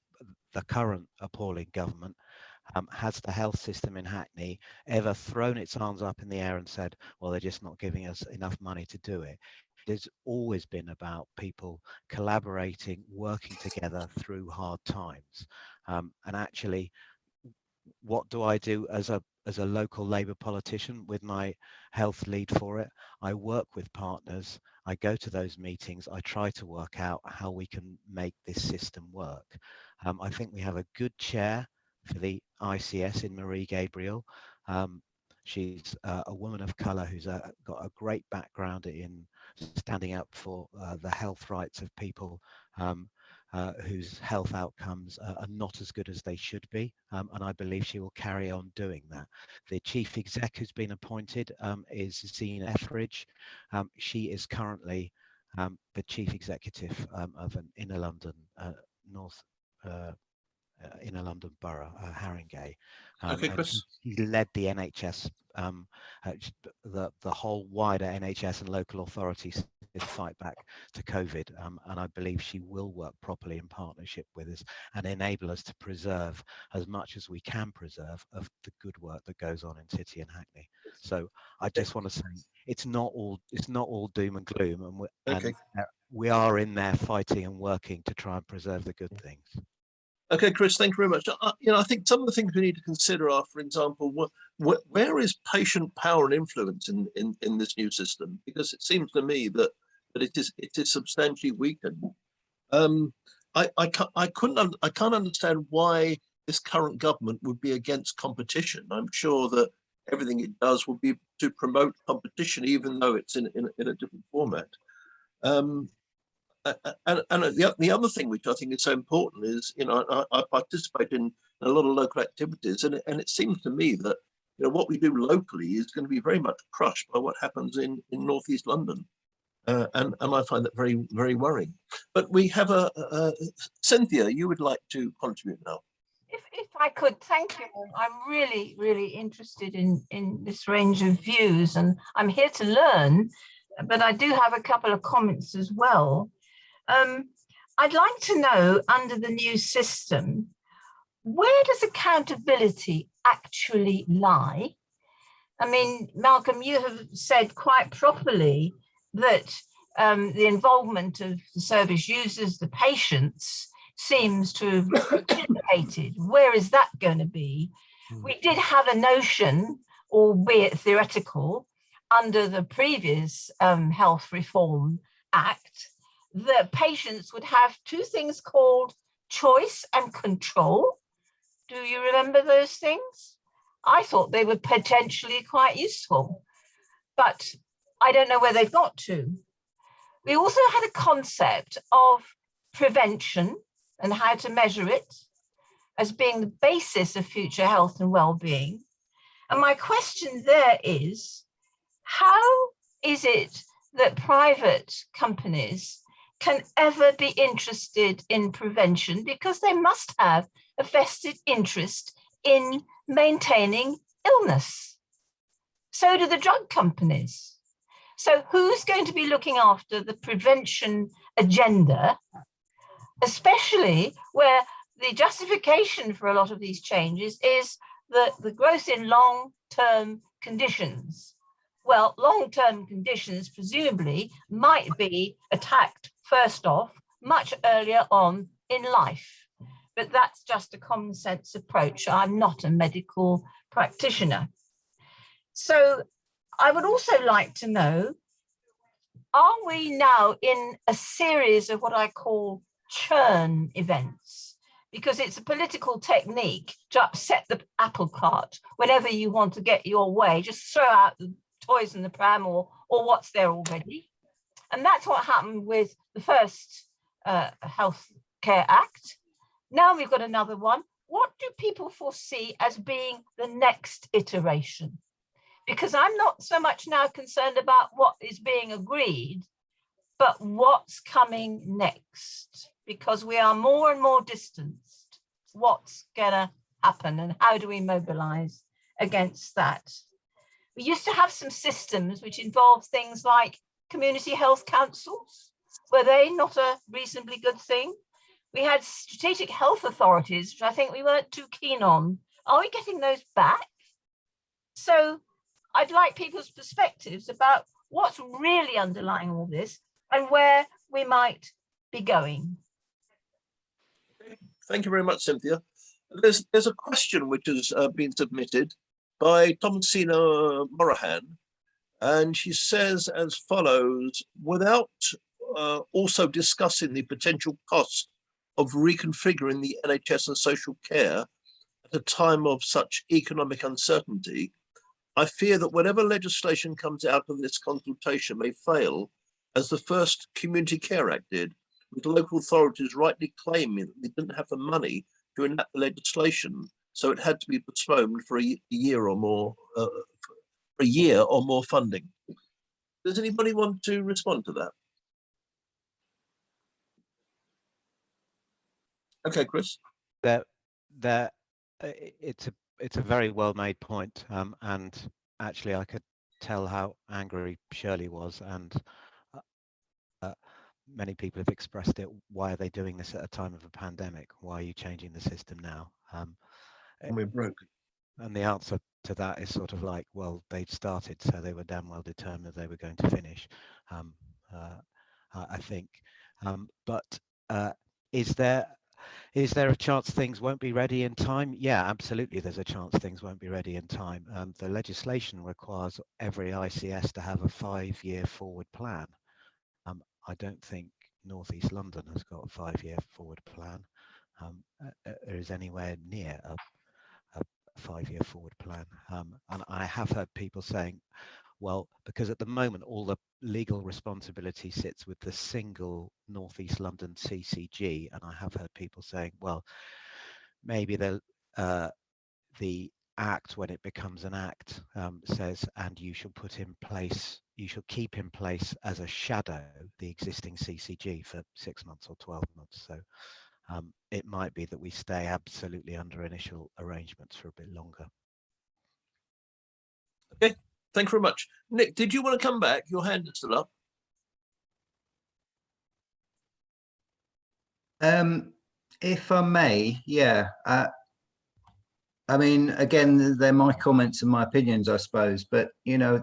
the current appalling government has the health system in Hackney ever thrown its arms up in the air and said, well, they're just not giving us enough money to do it. It's always been about people collaborating, working together through hard times. And actually, what do I do as a local Labour politician with my health lead for it? I work with partners, I go to those meetings, I try to work out how we can make this system work. I think we have a good chair for the ICS in Marie Gabriel. She's a woman of colour who's got a great background in standing up for the health rights of people whose health outcomes are not as good as they should be, and I believe she will carry on doing that. The chief exec who's been appointed is Zena Etheridge. She is currently the chief executive of an inner London inner London borough, Haringey. Okay, Chris. He led the NHS, the whole wider NHS and local authorities fight back to COVID, and I believe she will work properly in partnership with us and enable us to preserve as much as we can preserve of the good work that goes on in City and Hackney. So I just want to say it's not all doom and gloom, and we are in there fighting and working to try and preserve the good things. Okay, Chris, thank you very much. I think some of the things we need to consider are, for example, where is patient power and influence in this new system? Because it seems to me that it is substantially weakened. I can't understand why this current government would be against competition. I'm sure that everything it does will be to promote competition, even though it's in a different format. And the other thing which I think is so important is, I participate in a lot of local activities, and it seems to me that what we do locally is going to be very much crushed by what happens in northeast London, and I find that very, very worrying. But we have Cynthia, you would like to contribute now. If I could, thank you. I'm really, really interested in this range of views, and I'm here to learn, but I do have a couple of comments as well. I'd like to know, under the new system, where does accountability actually lie? I mean, Malcolm, you have said quite properly that the involvement of the service users, the patients, seems to have participated. Where is that going to be? We did have a notion, albeit theoretical, under the previous Health Reform Act, that patients would have two things called choice and control. Do you remember those things? I thought they were potentially quite useful, but I don't know where they've got to. We also had a concept of prevention and how to measure it as being the basis of future health and well-being. And my question there is, how is it that private companies can ever be interested in prevention, because they must have a vested interest in maintaining illness? So do the drug companies. So who's going to be looking after the prevention agenda, especially where the justification for a lot of these changes is the growth in long-term conditions? Well, long-term conditions presumably might be attacked first off much earlier on in life, but that's just a common sense approach. I'm not a medical practitioner. So I would also like to know, are we now in a series of what I call churn events? Because it's a political technique to upset the apple cart whenever you want to get your way. Just throw out the toys in the pram or what's there already. And that's what happened with the first Health Care Act. Now we've got another one. What do people foresee as being the next iteration? Because I'm not so much now concerned about what is being agreed, but what's coming next, because we are more and more distanced. What's gonna happen and how do we mobilize against that? We used to have some systems which involved things like community health councils. Were they not a reasonably good thing? We had strategic health authorities, which I think we weren't too keen on. Are we getting those back? So I'd like people's perspectives about what's really underlying all this and where we might be going. Thank you very much, Cynthia. There's a question which has been submitted by Thomasina Morahan, and she says as follows: without also discussing the potential cost of reconfiguring the NHS and social care at a time of such economic uncertainty, I fear that whatever legislation comes out of this consultation may fail, as the first Community Care Act did, with local authorities rightly claiming that they didn't have the money to enact the legislation, so it had to be postponed for a year or more, funding. Does anybody want to respond to that? Okay, Chris. It's a very well made point, and actually I could tell how angry Shirley was, and many people have expressed it. Why are they doing this at a time of a pandemic? Why are you changing the system now? And we're broke. And the answer to that is sort of like, well, they'd started, so they were damn well determined they were going to finish. I think, but is there a chance things won't be ready in time? Yeah, absolutely. There's a chance things won't be ready in time. The legislation requires every ICS to have a 5-year forward plan. I don't think North East London has got a 5-year forward plan. There is anywhere near a 5-year forward plan. And I have heard people saying, well, because at the moment all the legal responsibility sits with the single North East London CCG, and I have heard people saying, well, maybe the Act, when it becomes an Act, says, and you shall keep in place as a shadow the existing CCG for 6 months or 12 months. So it might be that we stay absolutely under initial arrangements for a bit longer. Okay, thank you very much. Nick, did you want to come back? Your hand is still up. If I may, yeah. I mean, again, they're my comments and my opinions, I suppose. But you know,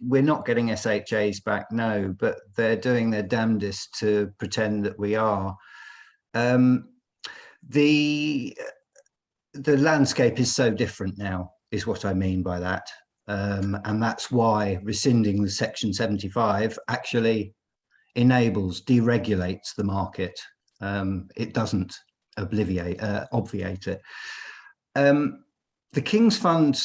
we're not getting SHAs back, no. But they're doing their damnedest to pretend that we are. The landscape is so different now, is what I mean by that. And that's why rescinding the Section 75 actually deregulates the market. It doesn't obviate it. The King's Fund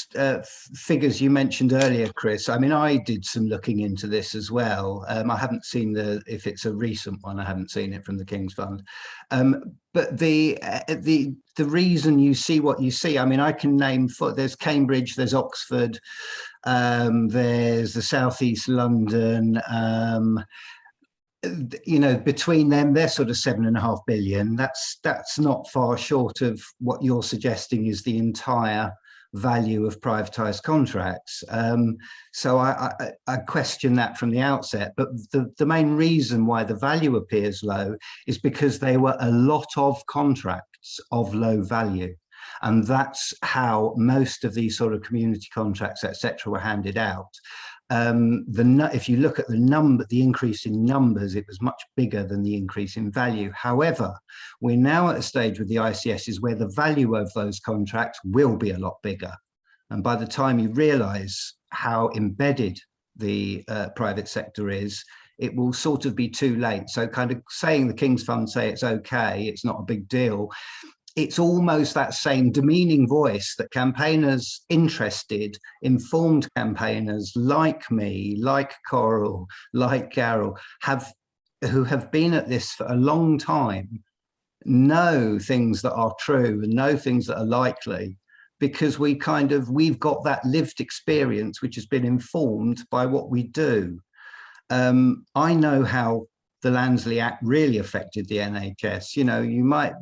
figures you mentioned earlier, Chris, I mean, I did some looking into this as well. I haven't seen if it's a recent one, I haven't seen it from the King's Fund. But the reason you see what you see, I mean, I can name, there's Cambridge, there's Oxford, there's the South East London, you know, between them, they're sort of 7.5 billion. That's not far short of what you're suggesting is the entire value of privatized contracts. So I question that from the outset. But the main reason why the value appears low is because there were a lot of contracts of low value. And that's how most of these sort of community contracts, etc., were handed out. If you look at the increase in numbers, it was much bigger than the increase in value. However, we're now at a stage with the ICSs where the value of those contracts will be a lot bigger. And by the time you realize how embedded the private sector is, it will sort of be too late. So kind of saying the King's Fund say it's okay, it's not a big deal. It's almost that same demeaning voice that campaigners interested, informed campaigners like me, like Coral, like Carol, who have been at this for a long time, know things that are true and know things that are likely, because we've got that lived experience which has been informed by what we do. I know how the Lansley Act really affected the NHS. You know, you might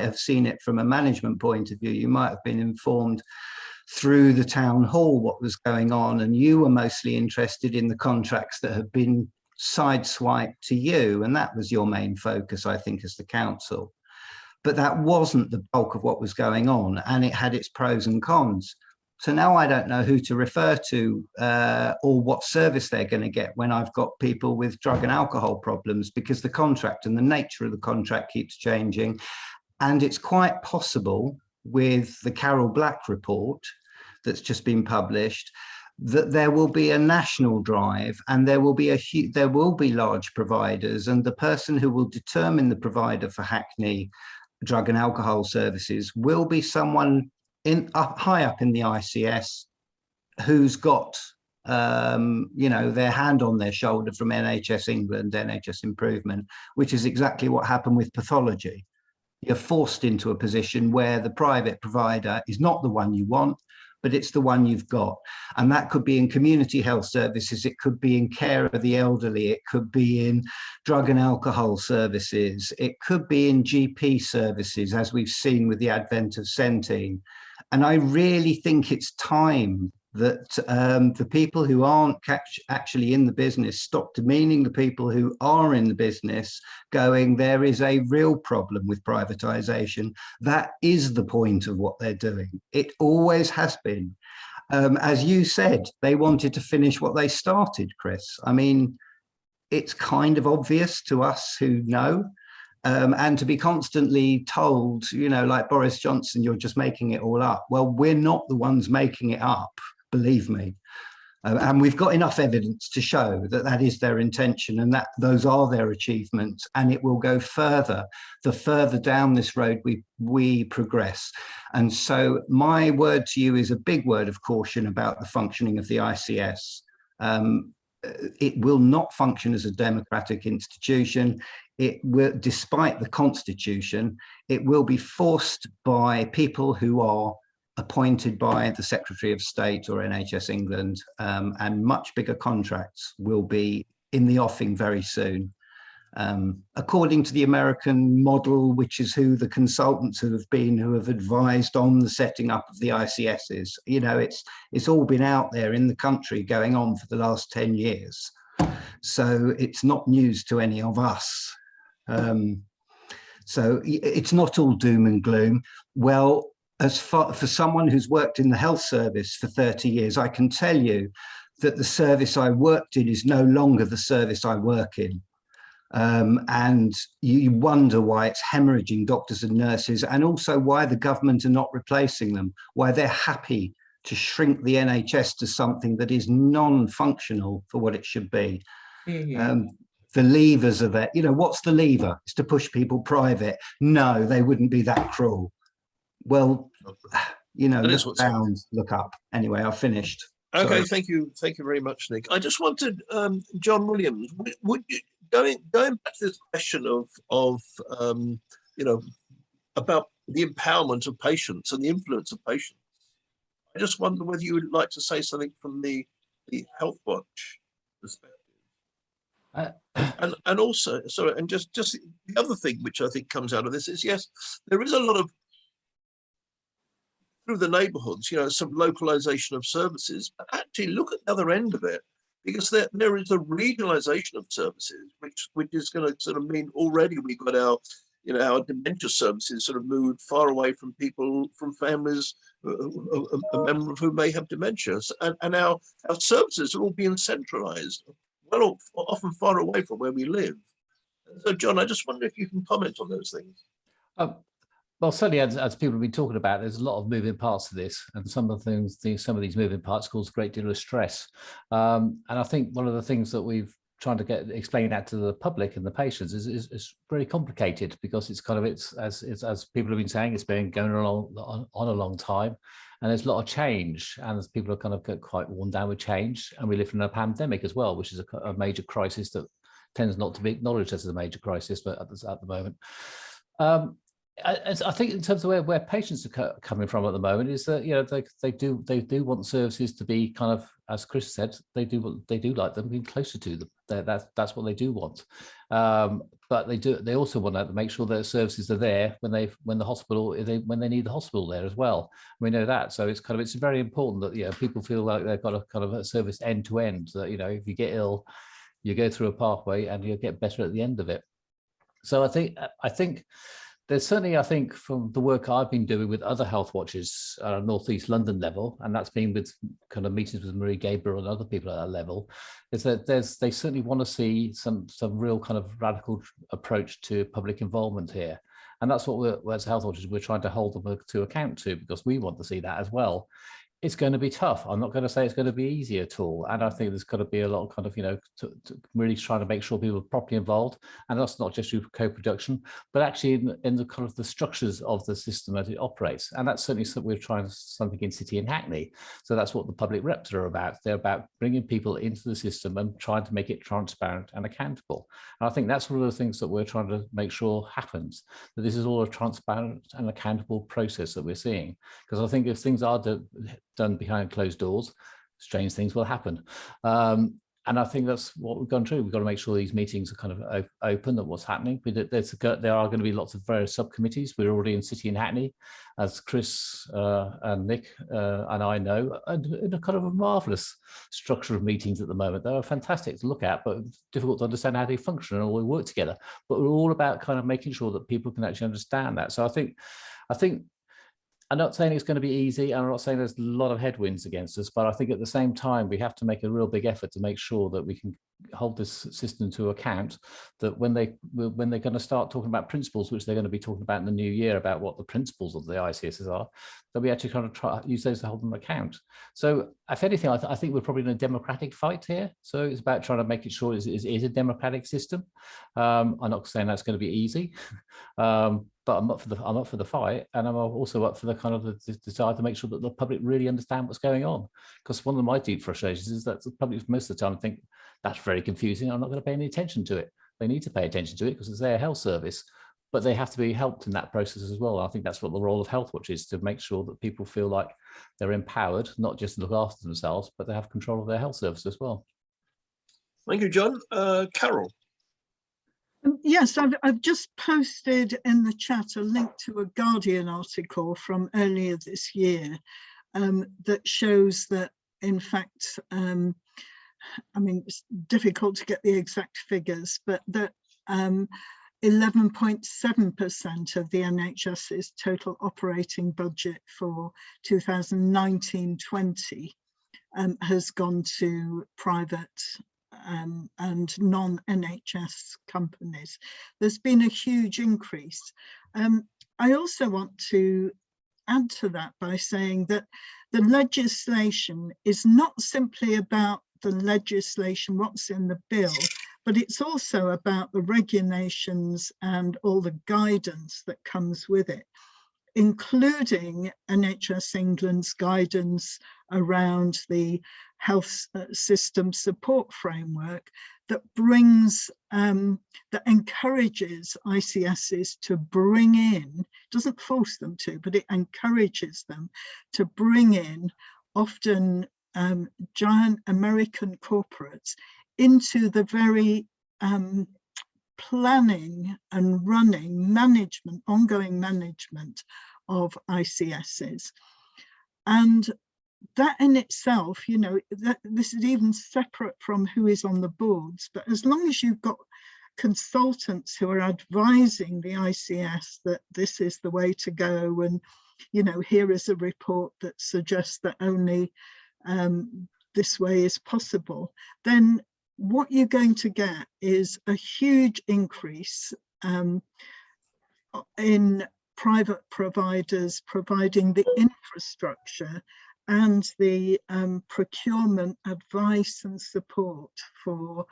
have seen it from a management point of view. You might have been informed through the town hall what was going on, and you were mostly interested in the contracts that have been sideswiped to you, and that was your main focus, I think, as the council. But that wasn't the bulk of what was going on, and it had its pros and cons. So now I don't know who to refer to or what service they're going to get when I've got people with drug and alcohol problems, because the contract and the nature of the contract keeps changing. And it's quite possible with the Carol Black report that's just been published that there will be a national drive, and there will be large providers, and the person who will determine the provider for Hackney drug and alcohol services will be someone high up in the ICS who's got you know, their hand on their shoulder from NHS England, NHS Improvement, which is exactly what happened with pathology. You're forced into a position where the private provider is not the one you want, but it's the one you've got. And that could be in community health services, it could be in care of the elderly, it could be in drug and alcohol services, it could be in GP services, as we've seen with the advent of Centene. And I really think it's time that the people who aren't actually in the business stop demeaning the people who are in the business, going, there is a real problem with privatization. That is the point of what they're doing. It always has been. As you said, they wanted to finish what they started, Chris. I mean, it's kind of obvious to us who know. And to be constantly told, you know, like Boris Johnson, you're just making it all up. Well, we're not the ones making it up, believe me. And we've got enough evidence to show that that is their intention and that those are their achievements. And it will go further, the further down this road we progress. And so my word to you is a big word of caution about the functioning of the ICS. It will not function as a democratic institution. It will, despite the Constitution, it will be forced by people who are appointed by the Secretary of State or NHS England, and much bigger contracts will be in the offing very soon. According to the American model, which is who the consultants who have advised on the setting up of the ICSs, you know, it's all been out there in the country going on for the last 10 years. So it's not news to any of us. So it's not all doom and gloom. Well, for someone who's worked in the health service for 30 years, I can tell you that the service I worked in is no longer the service I work in. And you wonder why it's hemorrhaging doctors and nurses, and also why the government are not replacing them, why they're happy to shrink the NHS to something that is non-functional for what it should be. The levers are there. You know, what's the lever? It's to push people private. No, they wouldn't be that cruel. Well, you know, That is look what's happening. down, look up. Anyway, I've finished. Okay, Sorry. thank you very much, Nick. I just wanted John Williams. Would you going back to this question of you know, about the empowerment of patients and the influence of patients? I just wonder whether you would like to say something from the Healthwatch perspective. And also, sorry, and just the other thing which I think comes out of this is, yes, there is a lot of, through the neighborhoods, you know, some localization of services, but actually look at the other end of it, because there is a regionalization of services, which is going to sort of mean already we've got our, you know, our dementia services sort of moved far away from people, from families, a member of whom may have dementia, and our services are all being centralized, well, often far away from where we live. So, John, I just wonder if you can comment on those things. Well, certainly, as people have been talking about, there's a lot of moving parts to this, and some of these moving parts cause a great deal of stress. And I think one of the things that we've trying to explain that to the public and the patients is very complicated, because it's kind of as people have been saying, it's been going on a long time, and there's a lot of change, and as people are kind of get quite worn down with change, and we live in a pandemic as well, which is a major crisis that tends not to be acknowledged as a major crisis, but at the moment. I think in terms of where patients are coming from at the moment is that, you know, they do want services to be kind of, as Chris said, they do like them being closer to them. That's what they do want. But they also want to make sure that services are there when they need the hospital there as well. We know that, so it's very important that, you know, people feel like they've got a kind of a service end to end. That, you know, if you get ill, you go through a pathway and you'll get better at the end of it. So I think. There's certainly, I think, from the work I've been doing with other health watches at a North East London level, and that's been with kind of meetings with Marie Gabriel and other people at that level, is that they certainly want to see some real kind of radical approach to public involvement here. And that's what as health watchers, we're trying to hold them to account to, because we want to see that as well. It's going to be tough. I'm not going to say it's going to be easy at all. And I think there's got to be a lot of kind of, you know, to really trying to make sure people are properly involved. And that's not just through co-production, but actually in the kind of the structures of the system as it operates. And that's certainly something we're trying something in City and Hackney. So that's what the public reps are about. They're about bringing people into the system and trying to make it transparent and accountable. And I think that's one of the things that we're trying to make sure happens, that this is all a transparent and accountable process that we're seeing. Because I think if things are done behind closed doors, strange things will happen. And I think that's what we've gone through. We've got to make sure these meetings are kind of open at what's happening. There are going to be lots of various subcommittees. We're already in City and Hackney, as Chris and Nick and I know, and in a kind of a marvellous structure of meetings at the moment. They are fantastic to look at, but difficult to understand how they function and all they work together. But we're all about kind of making sure that people can actually understand that. So I think I'm not saying it's going to be easy, and I'm not saying there's a lot of headwinds against us, but I think at the same time, we have to make a real big effort to make sure that we can hold this system to account, that when they're going to start talking about principles, which they're going to be talking about in the new year, about what the principles of the ICSs are, that we actually kind of try use those to hold them account. So if anything, I think we're probably in a democratic fight here. So it's about trying to make sure it is a democratic system. I'm not saying that's going to be easy. But I'm up for the fight, and I'm also up for the kind of the desire to make sure that the public really understand what's going on. Because one of my deep frustrations is that the public most of the time think that's very confusing. I'm not going to pay any attention to it. They need to pay attention to it because it's their health service, but they have to be helped in that process as well. I think that's what the role of Healthwatch is, to make sure that people feel like they're empowered, not just to look after themselves, but they have control of their health service as well. Thank you, John. Carol. Yes, I've just posted in the chat a link to a Guardian article from earlier this year that shows that, in fact, I mean, it's difficult to get the exact figures, but that 11.7% of the NHS's total operating budget for 2019-20 has gone to private and non-NHS companies. There's been a huge increase. I also want to add to that by saying that the legislation is not simply about the legislation, what's in the bill, but it's also about the regulations and all the guidance that comes with it. including NHS England's guidance around the health system support framework that brings, that encourages ICSs to bring in, doesn't force them to, but it encourages them to bring in often giant American corporates into the very planning and running management, ongoing management of ICSs. And that in itself, you know, this is even separate from who is on the boards, but as long as you've got consultants who are advising the ICS that this is the way to go, and, you know, here is a report that suggests that only this way is possible, then what you're going to get is a huge increase in private providers providing the infrastructure and the procurement advice and support for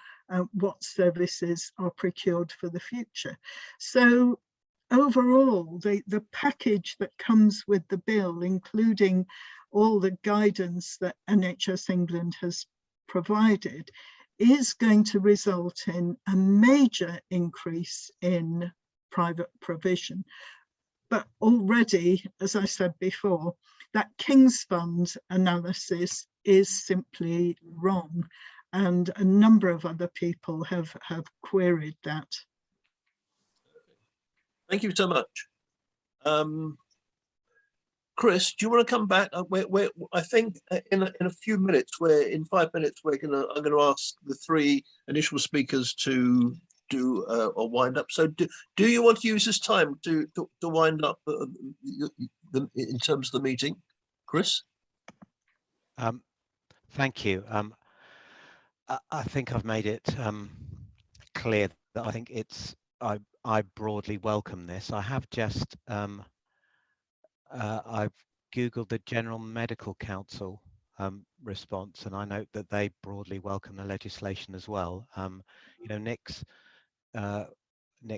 what services are procured for the future. So overall, the package that comes with the bill, including all the guidance that NHS England has provided, is going to result in a major increase in private provision. But already, as I said before, that King's Fund analysis is simply wrong. And a number of other people have queried that. Thank you so much. Chris, do you want to come back? I think in a few minutes, in 5 minutes, I'm going to ask the three initial speakers to do a wind up. So do you want to use this time to wind up in terms of the meeting, Chris? Thank you. I think I've made it clear that I think I broadly welcome this. I have just I've Googled the General Medical Council response, and I note that they broadly welcome the legislation as well. You know, Nick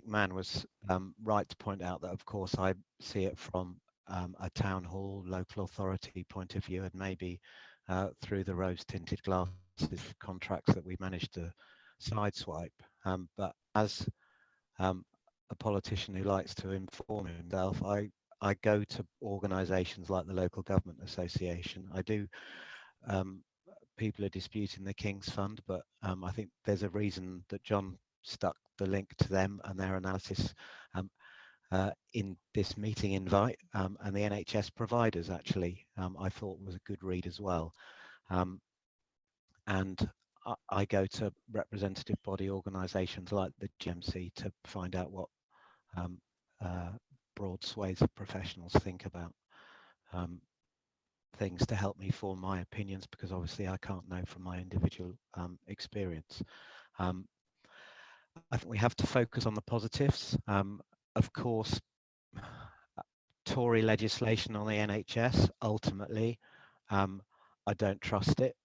Mann was right to point out that, of course, I see it from a town hall, local authority point of view, and maybe through the rose-tinted glasses contracts that we managed to sideswipe. But as a politician who likes to inform himself, I go to organisations like the Local Government Association. I do. People are disputing the King's Fund, but I think there's a reason that John stuck the link to them and their analysis in this meeting invite, and the NHS providers actually I thought was a good read as well. And I go to representative body organisations like the GMC to find out what broad swathes of professionals think about things to help me form my opinions, because obviously I can't know from my individual experience. I think we have to focus on the positives. Of course, Tory legislation on the NHS, ultimately, I don't trust it.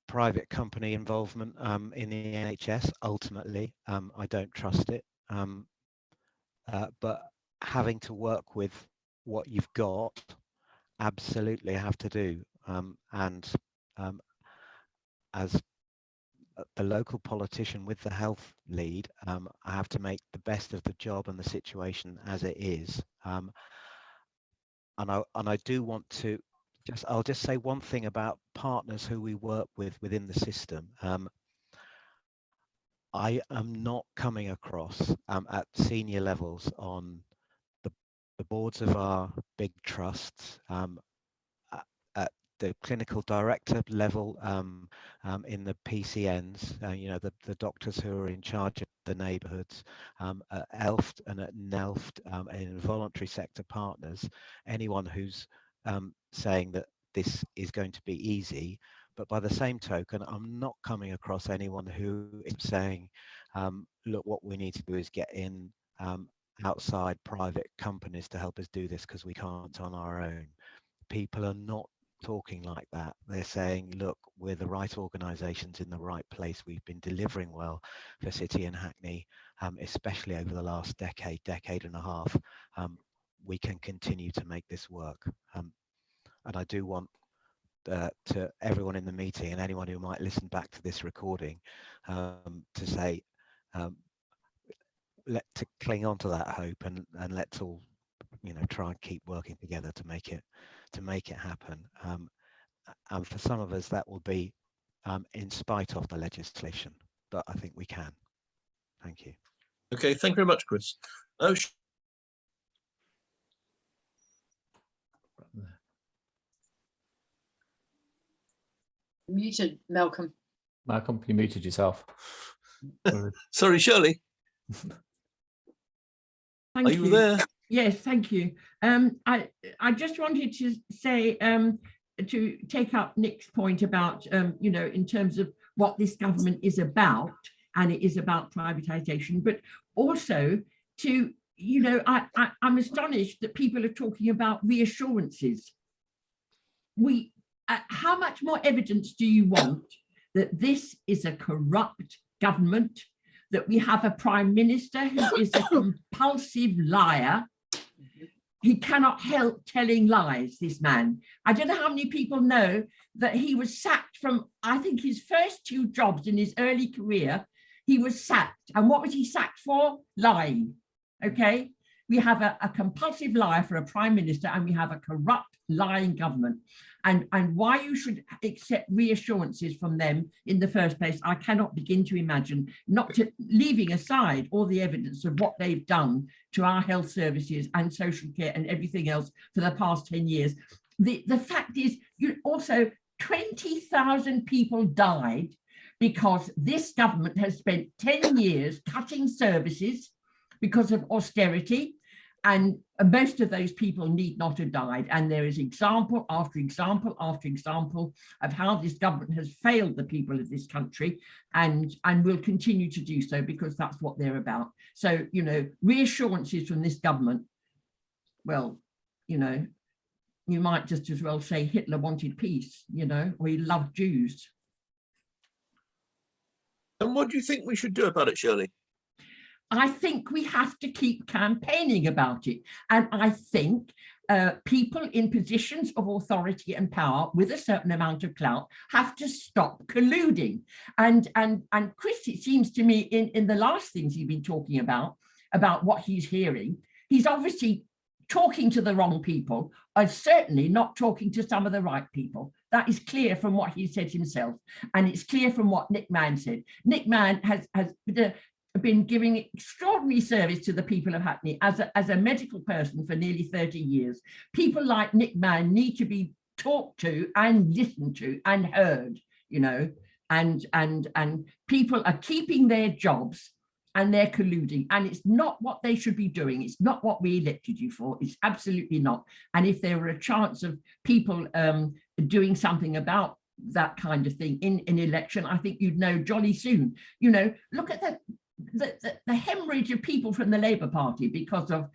Private company involvement in the NHS, ultimately, I don't trust it. But having to work with what you've got, absolutely have to do. And as the local politician with the health lead, I have to make the best of the job and the situation as it is. And I do want to I'll just say one thing about partners who we work with within the system. I am not coming across at senior levels on the boards of our big trusts, at the clinical director level, in the PCNs, you know, the doctors who are in charge of the neighbourhoods, at ELFT and at NELFT, in voluntary sector partners, anyone who's saying that this is going to be easy. But by the same token, I'm not coming across anyone who is saying, look, what we need to do is get in outside private companies to help us do this because we can't on our own. People are not talking like that. They're saying, look, we're the right organisations in the right place. We've been delivering well for City and Hackney, especially over the last decade and a half. We can continue to make this work. And I do want to everyone in the meeting and anyone who might listen back to this recording to say, to cling on to that hope, and let's all, try and keep working together to make it happen. And for some of us, that will be in spite of the legislation, but I think we can. Thank you. Okay, thank you very much, Chris. Oh, Muted, Malcolm. Malcolm, you muted yourself. sorry, Shirley. Thank Are you there? Yes, thank you. I just wanted to say, to take up Nick's point about, in terms of what this government is about, and it is about privatisation, but also to, I'm astonished that people are talking about reassurances. How much more evidence do you want that this is a corrupt government, that we have a prime minister who is a compulsive liar? He cannot help telling lies, this man. I don't know how many people know that he was sacked from, I think, his first 2 jobs in his early career. He was sacked. And what was he sacked for? Lying. Okay? We have a compulsive liar for a prime minister, and we have a corrupt, lying government. And why you should accept reassurances from them in the first place, I cannot begin to imagine, leaving aside all the evidence of what they've done to our health services and social care and everything else for the past 10 years. The fact is, also 20,000 people died because this government has spent 10 years cutting services because of austerity. And most of those people need not have died. And there is example after example after example of how this government has failed the people of this country, and will continue to do so, because that's what they're about. So, reassurances from this government, well, you might just as well say Hitler wanted peace, or he loved Jews. And what do you think we should do about it, Shirley? I think we have to keep campaigning about it. And I think people in positions of authority and power with a certain amount of clout have to stop colluding. And Chris, it seems to me, in the last things he's been talking about what he's hearing, he's obviously talking to the wrong people, and certainly not talking to some of the right people. That is clear from what he said himself. And it's clear from what Nick Mann said. Nick Mann has been giving extraordinary service to the people of Hackney as a medical person for nearly 30 years. People like Nick Mann need to be talked to and listened to and heard, and people are keeping their jobs and they're colluding, and it's not what they should be doing. It's not what we elected you for. It's absolutely not. And if there were a chance of people doing something about that kind of thing in an election, I think you'd know jolly soon. Look at the hemorrhage of people from the Labour Party because of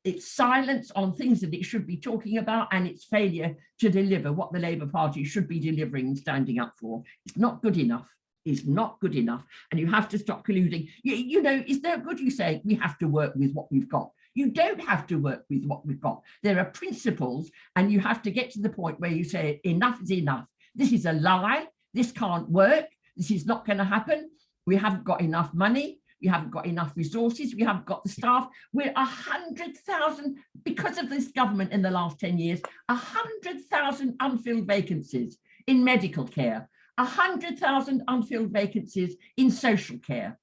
its silence on things that it should be talking about, and its failure to deliver what the Labour Party should be delivering and standing up for. It's not good enough. It's not good enough. And you have to stop colluding. It's no good you say we have to work with what we've got. You don't have to work with what we've got. There are principles, and you have to get to the point where you say enough is enough. This is a lie. This can't work. This is not going to happen. We haven't got enough money. We haven't got enough resources. We haven't got the staff. We're 100,000, because of this government in the last 10 years, 100,000 unfilled vacancies in medical care, 100,000 unfilled vacancies in social care.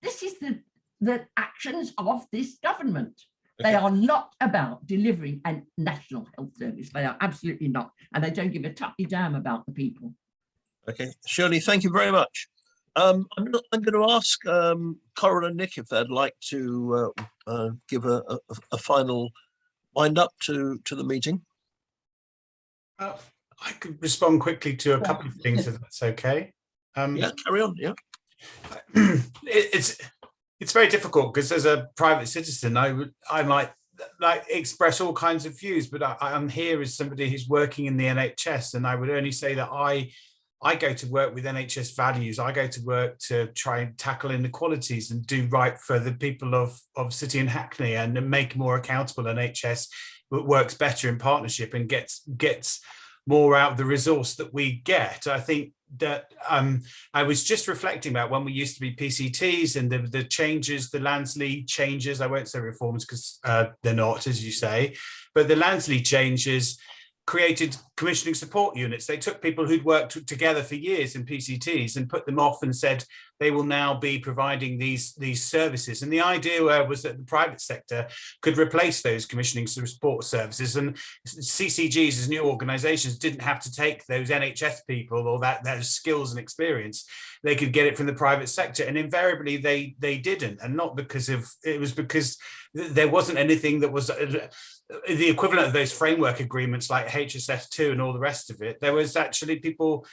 This is the actions of this government. Okay. They are not about delivering a national health service. They are absolutely not. And they don't give a tuppy damn about the people. Okay, Shirley, thank you very much. I'm going to ask Coral and Nick if they'd like to give a final wind up to the meeting. I could respond quickly to a couple of things, if that's okay. Yeah, carry on. Yeah, it's very difficult because as a private citizen, I might like express all kinds of views, but I'm here as somebody who's working in the NHS, and I would only say that I go to work with NHS values. I go to work to try and tackle inequalities and do right for the people of City and Hackney, and make more accountable NHS that works better in partnership and gets more out of the resource that we get. I think that I was just reflecting about when we used to be PCTs and the changes, the Lansley changes. I won't say reforms because they're not, as you say, but the Lansley changes created commissioning support units. They took people who'd worked together for years in PCTs and put them off and said they will now be providing these services. And the idea was that the private sector could replace those commissioning support services, and CCGs as new organisations didn't have to take those NHS people or those skills and experience. They could get it from the private sector, and invariably they didn't, and not because of it was because there wasn't anything that was the equivalent of those framework agreements like HSF2 and all the rest of it. There was actually people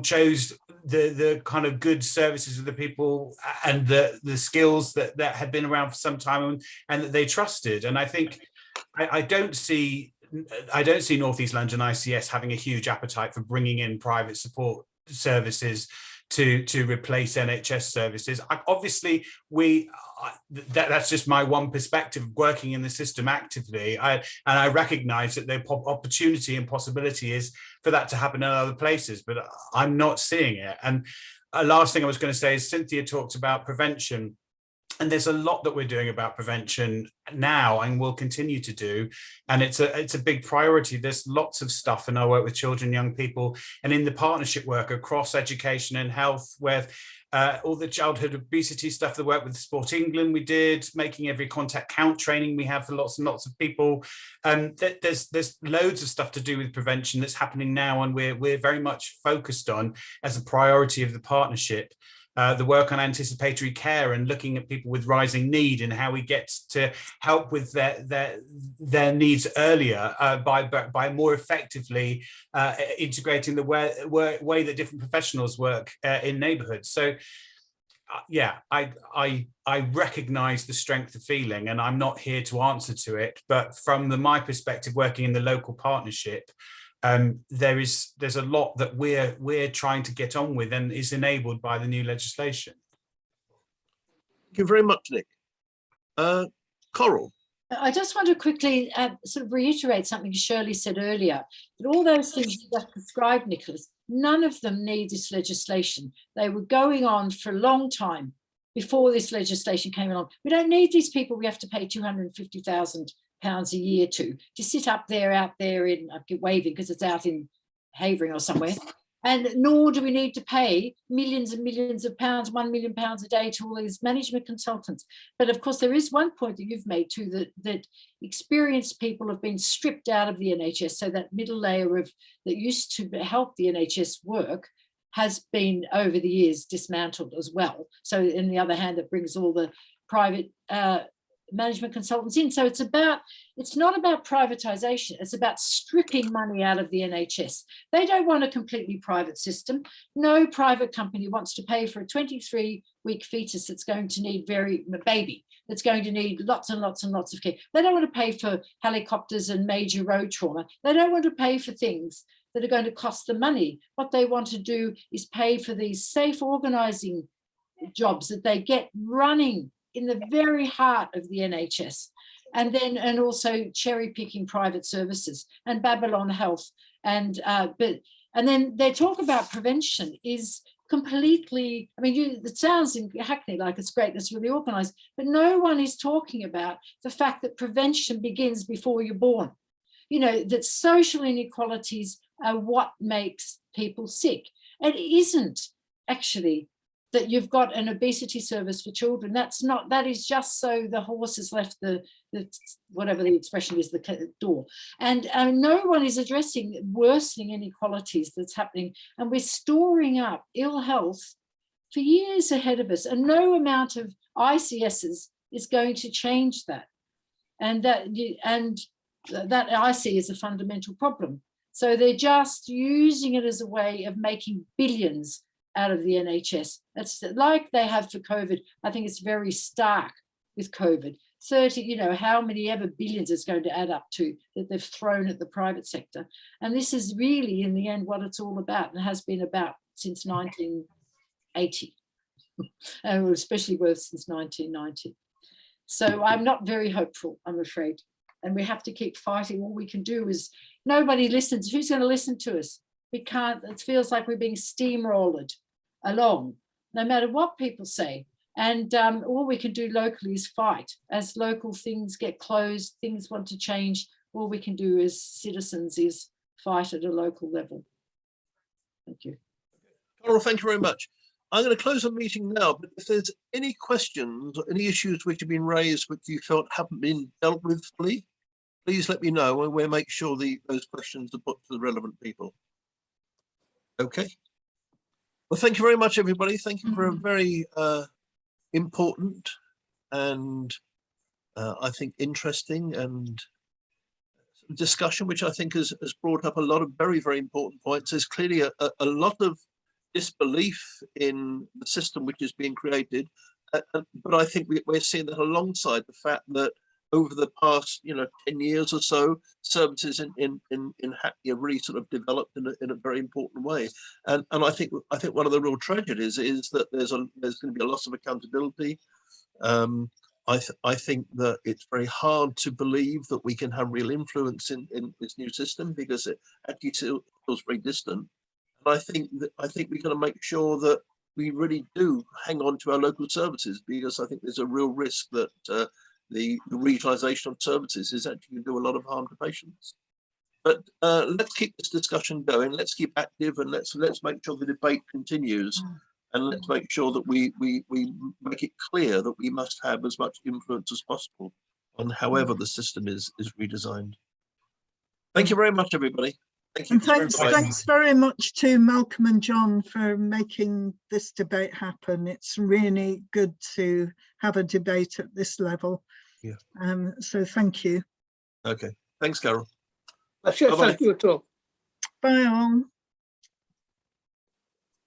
chose the kind of good services of the people and the skills that had been around for some time and that they trusted. And I think I don't see North East London ICS having a huge appetite for bringing in private support services to replace NHS services. Obviously, that's just my one perspective working in the system actively. I recognise that the opportunity and possibility is for that to happen in other places, but I'm not seeing it. And a last thing I was going to say is Cynthia talked about prevention. And there's a lot that we're doing about prevention now and will continue to do. And it's a big priority. There's lots of stuff, and I work with children, young people, and in the partnership work across education and health, where all the childhood obesity stuff, the work with Sport England we did, making every contact count training we have for lots and lots of people. There's loads of stuff to do with prevention that's happening now, and we're very much focused on as a priority of the partnership. The work on anticipatory care and looking at people with rising need and how we get to help with their needs earlier by more effectively integrating the way that different professionals work in neighbourhoods. So yeah, I recognise the strength of feeling, and I'm not here to answer to it, but from my perspective, working in the local partnership, there's a lot that we're trying to get on with and is enabled by the new legislation. Thank you very much, Nick. Coral. I just want to quickly sort of reiterate something Shirley said earlier, that all those things you just described, Nicholas, none of them need this legislation. They were going on for a long time before this legislation came along. We don't need these people we have to pay £250,000 a year to sit up there, out there in, I keep waving because it's out in Havering or somewhere, and nor do we need to pay millions and millions of pounds, £1 million a day to all these management consultants. But of course, there is one point that you've made too, that experienced people have been stripped out of the NHS, so that middle layer of that used to help the NHS work has been over the years dismantled as well. So on the other hand, that brings all the private management consultants in. So it's not about privatization, it's about stripping money out of the NHS. They don't want a completely private system. No private company wants to pay for a 23-week fetus that's going to need baby that's going to need lots and lots and lots of care. They don't want to pay for helicopters and major road trauma. They don't want to pay for things that are going to cost them money. What they want to do is pay for these safe organizing jobs that they get running in the very heart of the NHS, and also cherry picking private services and Babylon Health, and then their talk about prevention is completely. I mean, it sounds in Hackney like it's great, it's really organised, but no one is talking about the fact that prevention begins before you're born. You know, that social inequalities are what makes people sick. It isn't actually that you've got an obesity service for children. That is just so the horse has left the whatever the expression is, the door. And no one is addressing worsening inequalities that's happening. And we're storing up ill health for years ahead of us. And no amount of ICSs is going to change that. And that I see as a fundamental problem. So they're just using it as a way of making billions out of the NHS. That's like they have for COVID. I think it's very stark with COVID. 30, you know, how many ever billions it's going to add up to that they've thrown at the private sector. And this is really, in the end, what it's all about, and has been about since 1980, and especially worth since 1990. So I'm not very hopeful, I'm afraid. And we have to keep fighting. All we can do is, nobody listens. Who's going to listen to us? We can't. It feels like we're being steamrolled along, no matter what people say. And all we can do locally is fight. As local things get closed, things want to change, all we can do as citizens is fight at a local level. Thank you. Carol, thank you very much. I'm going to close the meeting now, but if there's any questions or any issues which have been raised which you felt haven't been dealt with fully, please let me know, and we'll make sure those questions are put to the relevant people. Okay. Well, thank you very much, everybody. Thank you for a very important and I think interesting and discussion, which I think has brought up a lot of very, very important points. There's clearly a lot of disbelief in the system which is being created, but I think we're seeing that alongside the fact that over the past 10 years or so, services in Hackney have really sort of developed in a very important way. And I think one of the real tragedies is that there's going to be a loss of accountability. I think that it's very hard to believe that we can have real influence in this new system, because it actually feels very distant. And I think we've got to make sure that we really do hang on to our local services, because I think there's a real risk that the regionalisation of services is actually going to do a lot of harm to patients. But let's keep this discussion going. Let's keep active, and let's make sure the debate continues. And let's make sure that we make it clear that we must have as much influence as possible on however the system is redesigned. Thank you very much, everybody. Thank you. And thanks very much to Malcolm and John for making this debate happen. It's really good to have a debate at this level. Yeah. So thank you. Okay. Thanks, Carol. Thank you at all. Bye all.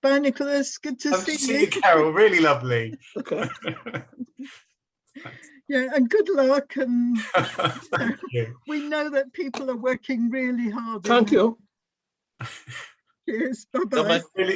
Bye, Nicholas. Good to see you. Carol. Really lovely. Okay. Yeah, and good luck. And Thank you. we know that people are working really hard. Thank you. Cheers. Bye-bye. Really